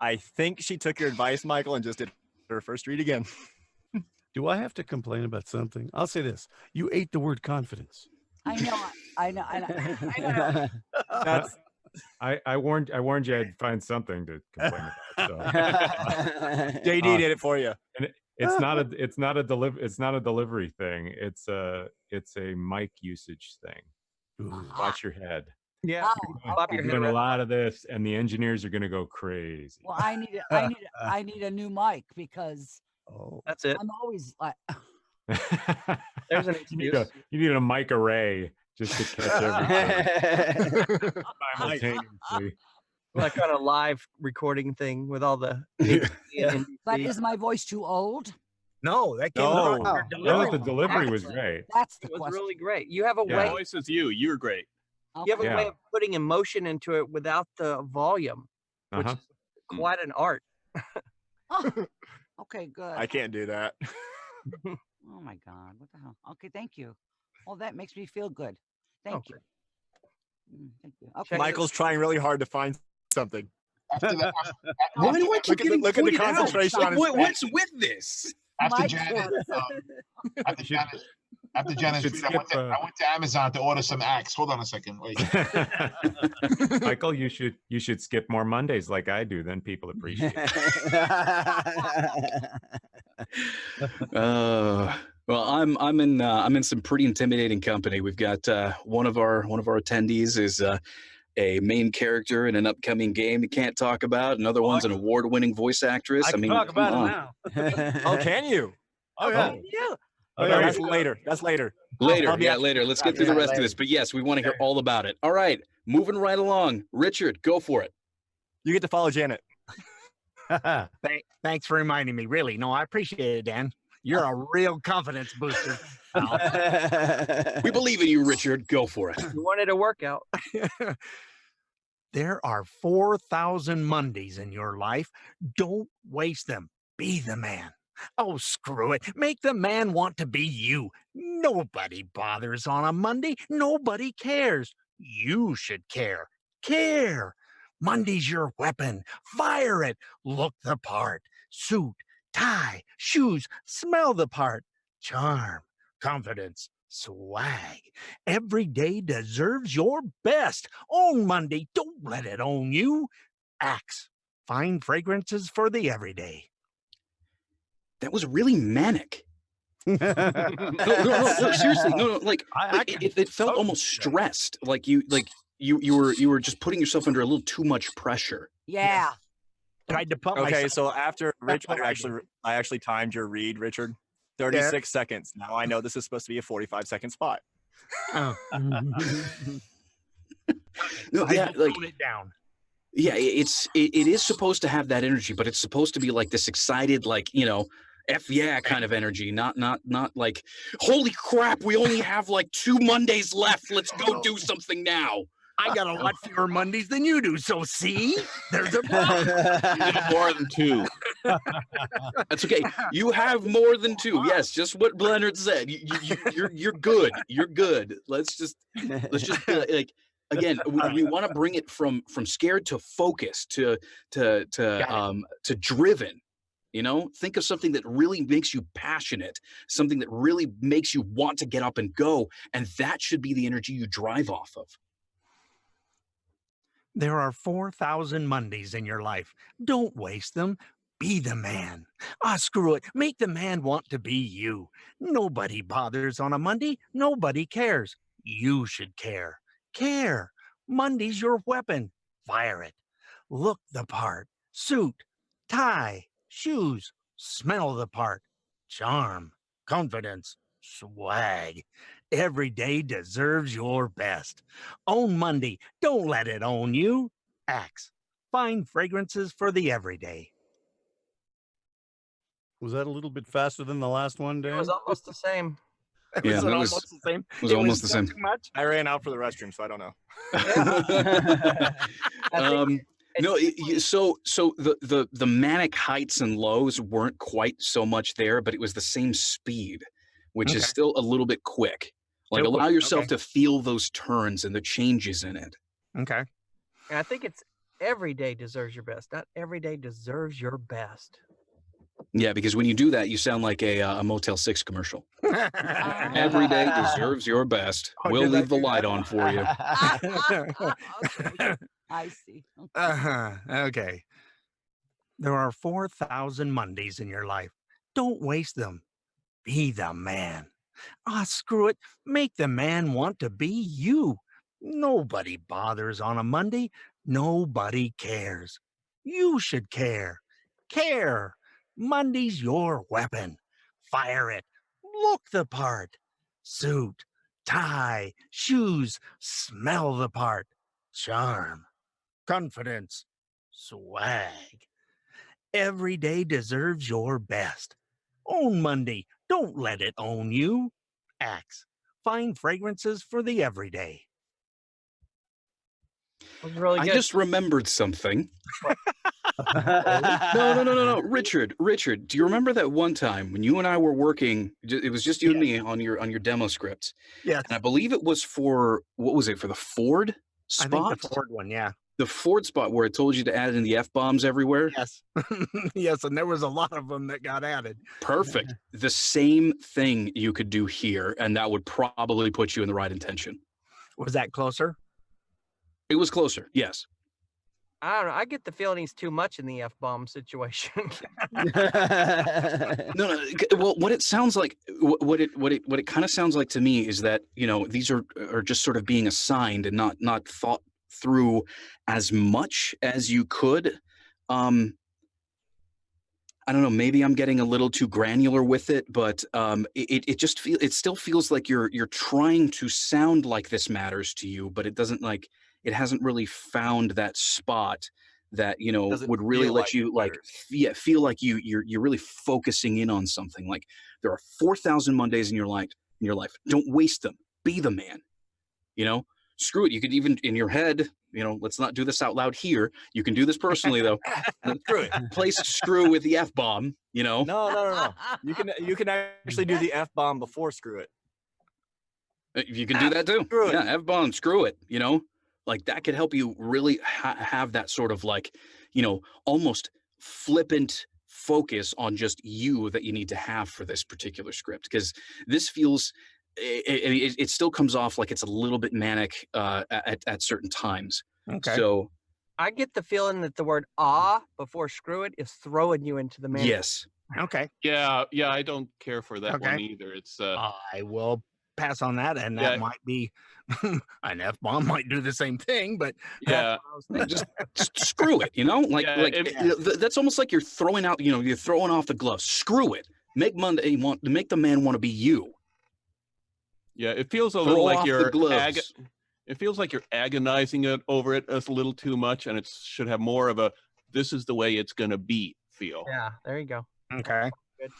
I think she took your advice, Michael, and just did her first read again. Do I have to complain about something? I'll say this. You ate the word confidence. I know. I know. That's I warned you I'd find something to complain about. So. JD did it for you. And it's not a delivery thing. It's a mic usage thing. Ooh, watch your head. Yeah. Oh, your You're head doing a around. lot of this, and the engineers are going to go crazy. Well, I need a new mic because Oh, That's it. I'm always like There's an you need excuse. you need a mic array just to catch everything simultaneously. Like on a live recording thing with all the. but is my voice too old? No, that came No. from your No, the delivery. delivery was great. That's the It was question. really great. You have a Yeah. way. Voice is you. You're great. You have a Yeah. way of putting emotion into it without the volume, which Uh-huh. is quite an art. Oh, okay, good. I can't do that. Oh my God, what the hell? Okay, thank you. Oh, that makes me feel good. Thank you. Thank you. Okay. Michael's trying really hard to find something. After that, Why do I keep Look at the getting pointed out? concentration on his face. What's with this? After Mike Janet, after Janet, after Janet's should tweet, I skip, I went to Amazon to order some Axe. Hold on a second. Wait. Michael, you should skip more Mondays like I do. Then people appreciate it. Well, I'm in some pretty intimidating company. We've got one of our attendees is a main character in an upcoming game you can't talk about. Another one's an award-winning voice actress. I can talk about it now. Oh, can you? Oh yeah. Yeah. Oh, No, yeah. that's later. That's later. Later, I'll be yeah, after- later. Let's get through the rest of this. But yes, we want to hear all about it. All right, moving right along. Richard, go for it. You get to follow Janet. Thanks for reminding me. Really, no, I appreciate it, Dan. You're a real confidence booster. We believe in you, Richard. Go for it. You wanted a workout. There are 4,000 Mondays in your life. Don't waste them. Be the man. Oh, screw it. Make the man want to be you. Nobody bothers on a Monday. Nobody cares. You should care. Care. Monday's your weapon. Fire it. Look the part. Suit, tie, shoes. Smell the part. Charm, confidence, swag. Every day deserves your best. Own Monday. Don't let it own you. Axe. Fine fragrances for the everyday. That was really manic. No, seriously, no. Like, it felt almost stressed. Like you were just putting yourself under a little too much pressure. Yeah. Tried to pump Okay, myself. so after That's Rich, what I actually timed your read, Richard. 36 seconds. Now I know this is supposed to be a 45-second spot. Oh. No, I yeah, had like toned it down. yeah, it is supposed to have that energy, but it's supposed to be like this excited, like, F yeah kind of energy, not like, holy crap, we only have like 2 Mondays left. Let's go do something now. I got a lot fewer Mondays than you do, so see? There's a problem. You have more than 2. That's okay. You have more than 2. Yes, just what Leonard said. You're good. You're good. Let's just like again. We want to bring it from scared to focused to driven. Think of something that really makes you passionate, something that really makes you want to get up and go, and that should be the energy you drive off of. There are 4,000 Mondays in your life. Don't waste them. Be the man. Ah, screw it. Make the man want to be you. Nobody bothers on a Monday. Nobody cares. You should care. Care. Monday's your weapon. Fire it. Look the part. Suit, tie, shoes. Smell the part. Charm, confidence, swag. Every day deserves your best. Own Monday. Don't let it own you. Axe. Fine fragrances for the everyday. Was that a little bit faster than the last one, It Dan? was almost the same. Yeah, Was it that almost was- the same? it was almost the still same. Too much? I ran out for the restroom, so I don't know. No, so the manic heights and lows weren't quite so much there, but it was the same speed, which is Okay. still a little bit quick. Like, Still allow quick, yourself okay. to feel those turns and the changes in it. Okay. And I think it's every day deserves your best. Not every day deserves your best. Yeah, because when you do that, you sound like a Motel 6 commercial. Every day deserves your best. Oh, We'll did I leave the do light that? on for you. Okay. I see. Okay. There are 4,000 Mondays in your life. Don't waste them. Be the man. Ah, screw it. Make the man want to be you. Nobody bothers on a Monday. Nobody cares. You should care. Care. Monday's your weapon. Fire it. Look the part. Suit, tie, shoes. Smell the part. Charm, confidence, swag. Every day deserves your best. Own Monday. Don't let it own you. Axe. Fine fragrances for the everyday. It was really I good. just remembered something. No. Richard, do you remember that one time when you and I were working? It was just you and me on your demo script. Yes. And I believe it was for, what was it, for the Ford I spot? think the Ford one, yeah. The Ford spot where it told you to add in the F-bombs everywhere? Yes. Yes, and there was a lot of them that got added. Perfect. The same thing you could do here, and that would probably put you in the right intention. Was that closer? It was closer, yes. I don't know. I get the feeling he's too much in the F-bomb situation. No. Well, what it sounds like, what it kind of sounds like to me is that, you know, these are just sort of being assigned and not thought through as much as you could. I don't know. Maybe I'm getting a little too granular with it, but it still feels like you're trying to sound like this matters to you, but it doesn't, like, it hasn't really found that spot that, you know, Doesn't would really feel let like you, it like, feel like you're really focusing in on something. Like, there are 4,000 Mondays in your life. Don't waste them. Be the man. You know, screw it. You could even in your head, you know, let's not do this out loud here. You can do this personally though. Screw it. Place screw with the F-bomb, you know. No. You can actually do the F-bomb before screw it. You can do that too. Screw it. Yeah, F-bomb, screw it, you know. Like, that could help you really have that sort of, like, you know, almost flippant focus on just you that you need to have for this particular script, because this feels it still comes off like it's a little bit manic at certain times. Okay. So I get the feeling that the word before screw it is throwing you into the man. yes. Okay. Yeah, I don't care for that one Okay. either. It's I will pass on that, and that Yeah. might be an F-bomb might do the same thing, but yeah. Just screw it, you know. Like, Yeah, that's almost like you're throwing out, you know, you're throwing off the gloves. Screw it. Make the man want to be you. Yeah, it feels a Throw little off like the you're gloves. it feels like you're agonizing over it a little too much, and it should have more of a "this is the way it's gonna be" feel. Yeah, there you go. okay. Good.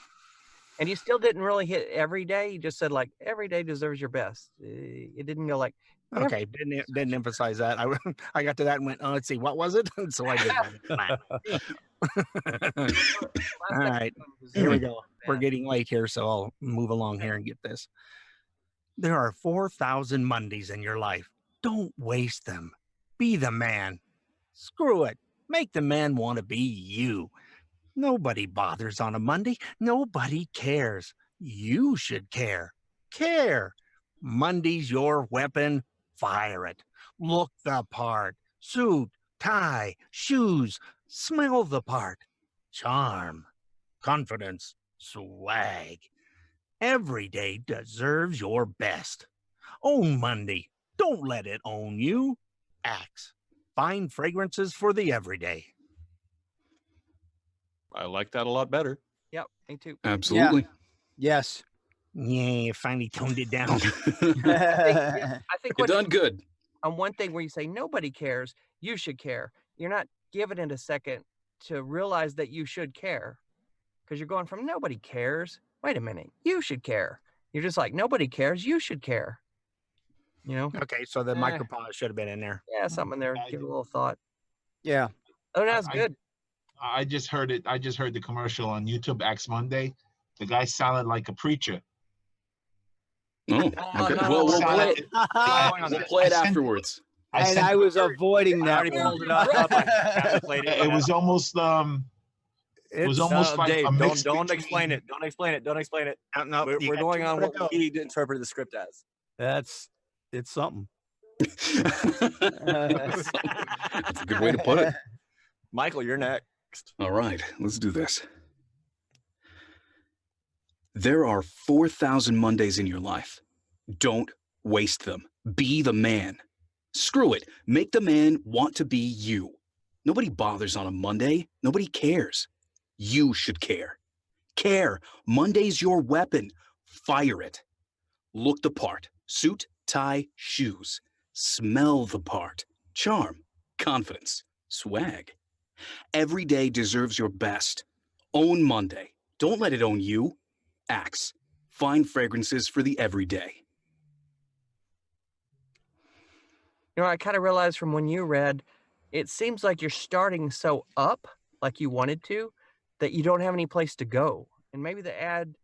And you still didn't really hit every day. You just said like every day deserves your best. It didn't go like Okay, didn't emphasize that. I got to that and went, oh, let's see, what was it? And so I did that. All right, here we go. We're getting late here, so I'll move along here and get this. There are 4,000 Mondays in your life. Don't waste them. Be the man. Screw it. Make the man want to be you. Nobody bothers on a Monday. Nobody cares. You should care. Care. Monday's your weapon. Fire it. Look the part. Suit, tie, shoes. Smell the part. Charm, confidence, swag. Every day deserves your best. Own Monday. Don't let it own you. Axe. Fine fragrances for the everyday. I like that a lot better. Yep, me too. Absolutely. Yes. Yeah, finally toned it down. I think You've done good. on one thing where you say nobody cares, you should care. You're not giving it a second to realize that you should care, because you're going from nobody cares. Wait a minute, you should care. You're just like nobody cares. You should care. You know? Okay, so the micropause should have been in there. Yeah, something in there. Give it a little thought. Yeah. Oh, that's good. I just heard it. I just heard the commercial on YouTube Axe Monday. The guy sounded like a preacher. Oh, okay. no, Well, we'll Sounded- play it. We'll play it I sent- afterwards. And I was avoiding I that already one. pulled it up. I played it. It was almost it was almost like Dave, a mix don't between- explain it. Don't explain it. Don't explain it. No, you We're got going two on more what to go. we interpret the script as. It's something. That's a good way to put it. Michael, you're next. All right, let's do this. There are 4,000 Mondays in your life. Don't waste them. Be the man. Screw it. Make the man want to be you. Nobody bothers on a Monday. Nobody cares. You should care. Care. Monday's your weapon. Fire it. Look the part. Suit, tie, shoes. Smell the part. Charm, confidence, swag. Every day deserves your best. Own Monday. Don't let it own you. Axe. Fine fragrances for the everyday. You know, I kind of realized from when you read, it seems like you're starting so up, like you wanted to, that you don't have any place to go. And maybe the ad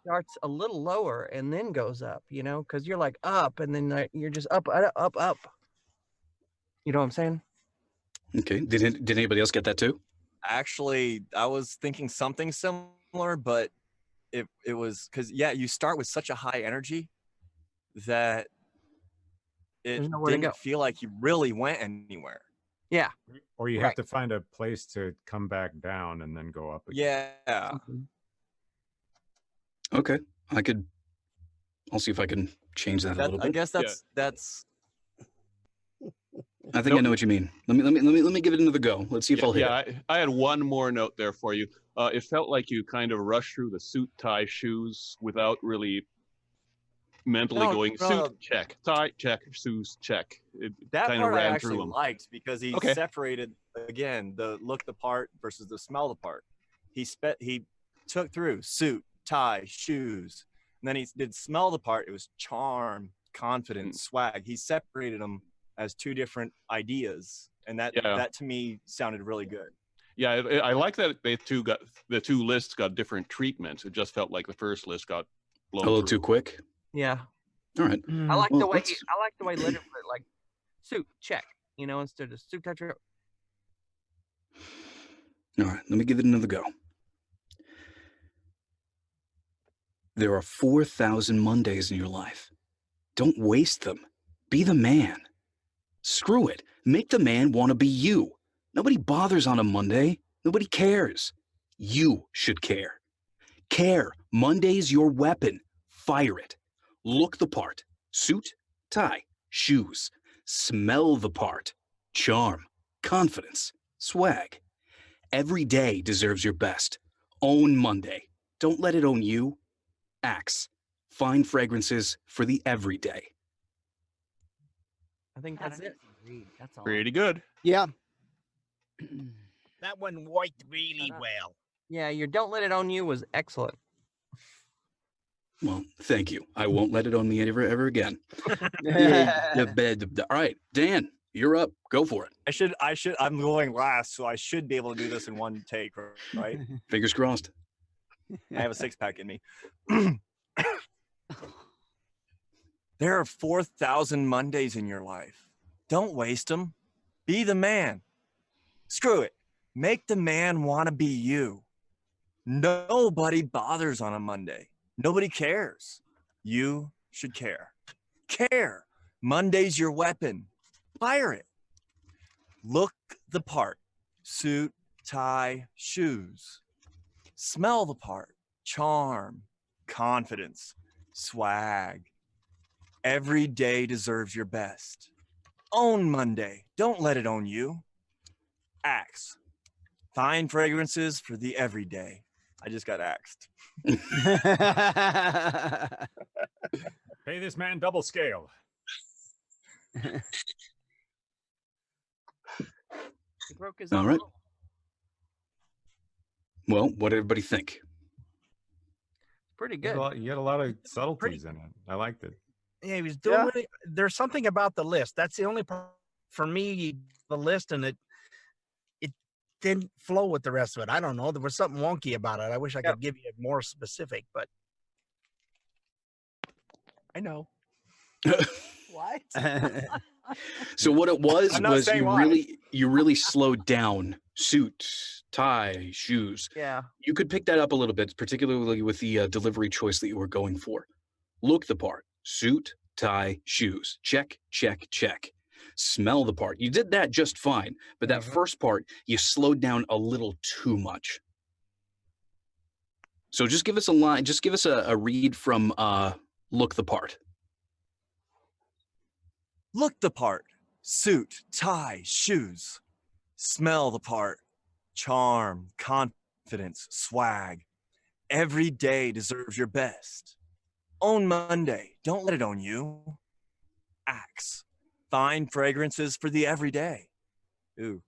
starts a little lower and then goes up, you know, because you're like up and then you're just up. You know what I'm saying? Okay. Did anybody else get that too? Actually, I was thinking something similar, but it was because you start with such a high energy that it There's nowhere to go. didn't feel like you really went anywhere. Yeah. Or you Right. have to find a place to come back down and then go up again. Yeah. Okay. I'll see if I can change that a little bit. I guess that's. I think I know what you mean. Let me give it another go. Let's see if I'll hit it. I had one more note there for you. It felt like you kind of rushed through the suit, tie, shoes without really mentally going suit check, tie check, shoes check. It That kind of part I ran actually through them. liked because he Okay. separated again the look the part versus the smell the part. He took through suit, tie, shoes, and then he did smell the part. It was charm, confidence, swag. He separated them as two different ideas, and that to me sounded really good. Yeah, I like that the two lists got different treatments. It just felt like the first list got blown A little through. too quick. Yeah. All right. I like the way let's- I like the way Leonard put it, like suit check, instead of suit touch. All right. Let me give it another go. There are 4,000 Mondays in your life. Don't waste them. Be the man. Screw it. Make the man want to be you. Nobody bothers on a Monday. Nobody cares. You should care. Care. Monday's your weapon. Fire it. Look the part. Suit, tie, shoes. Smell the part. Charm, confidence, swag. Every day deserves your best. Own Monday. Don't let it own you. Axe. Fine fragrances for the everyday. I think that's it. That's all. Pretty good. Yeah. That one worked really well. Yeah, your "Don't Let It Own You" was excellent. Well, thank you. I won't let it own me ever again. All right, Dan, you're up. Go for it. I'm going last, so I should be able to do this in one take, right? Fingers crossed. I have a 6-pack in me. There are 4,000 Mondays in your life. Don't waste them. Be the man. Screw it. Make the man want to be you. Nobody bothers on a Monday. Nobody cares. You should care. Care. Monday's your weapon. Fire it. Look the part. Suit, tie, shoes. Smell the part. Charm, confidence, swag. Every day deserves your best. Own Monday. Don't let it own you. Axe. Fine fragrances for the everyday. I just got axed. Pay this man double scale. He broke his All own right. rule. Well, what did everybody think? Pretty You had good. you had a lot of subtleties in it. I liked it. Yeah, he was doing really, there's something about the list. That's the only part for me, the list, and it didn't flow with the rest of it. I don't know. There was something wonky about it. I wish I could give you more specific, but I know. What? So what it was I'm not was saying why. you really slowed down suit, tie, shoes. Yeah. You could pick that up a little bit, particularly with the delivery choice that you were going for. Look the part. Suit, tie, shoes. Check, check, check. Smell the part. You did that just fine, but that first part, you slowed down a little too much. So just give us a line, just give us a read from Look the Part. Look the part. Suit, tie, shoes. Smell the part. Charm, confidence, swag. Every day deserves your best. Own Monday. Don't let it own you. Axe. Fine fragrances for the everyday. Ooh.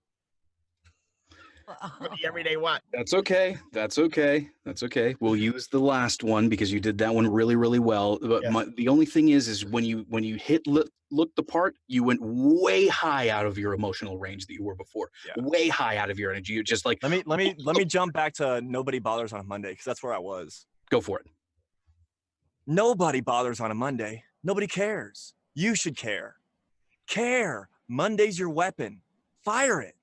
for the everyday what? That's okay. That's okay. That's okay. We'll use the last one because you did that one really, really well. But the only thing is when you hit look the part, you went way high out of your emotional range that you were before. Way high out of your energy. You're just like, Let me jump back to nobody bothers on a Monday because that's where I was. Go for it. Nobody bothers on a Monday. Nobody cares. You should care. Care. Monday's your weapon. Fire it.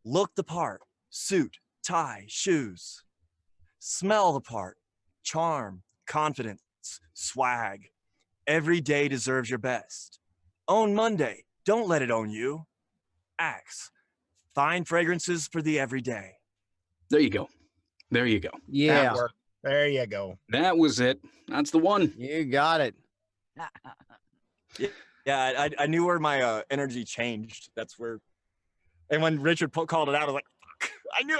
Look the part. Suit, tie, shoes. Smell the part. Charm, confidence, swag. Every day deserves your best. Own Monday. Don't let it own you. Axe. Find fragrances for the everyday. There you go. There you go. Yeah. There you go. That was it. That's the one. You got it. Yeah, I knew where my energy changed. That's where. And when Richard called it out, I was like, fuck, I knew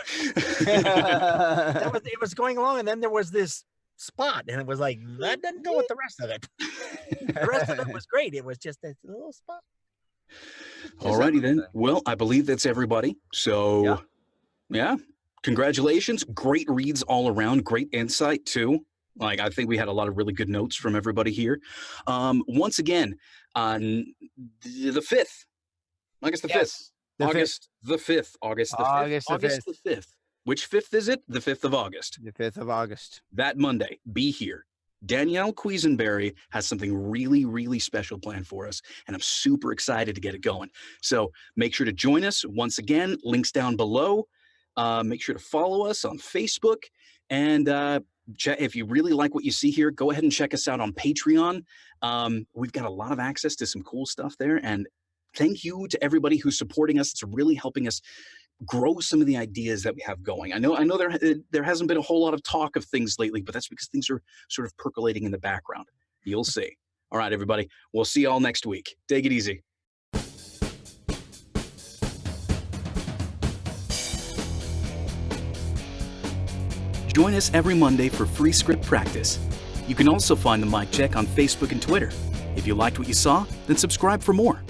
it. It was going along, and then there was this spot, and it was like, that doesn't go with the rest of it. The rest of it was great. It was just this little spot. Alrighty then. Well, I believe that's everybody. So, yeah. Congratulations. Great reads all around. Great insight, too. Like, I think we had a lot of really good notes from everybody here. Once again, on the 5th, August the 5th. August the 5th. August the 5th. August the 5th. Which 5th is it? The 5th of August. The 5th of August. That Monday. Be here. Danielle Quisenberry has something really, really special planned for us, and I'm super excited to get it going. So make sure to join us. Once again, links down below. Make sure to follow us on Facebook. And if you really like what you see here, go ahead and check us out on Patreon. We've got a lot of access to some cool stuff there. And thank you to everybody who's supporting us. It's really helping us grow some of the ideas that we have going. I know there hasn't been a whole lot of talk of things lately, but that's because things are sort of percolating in the background. You'll see. All right, everybody. We'll see y'all next week. Take it easy. Join us every Monday for free script practice. You can also find the Mic Check on Facebook and Twitter. If you liked what you saw, then subscribe for more.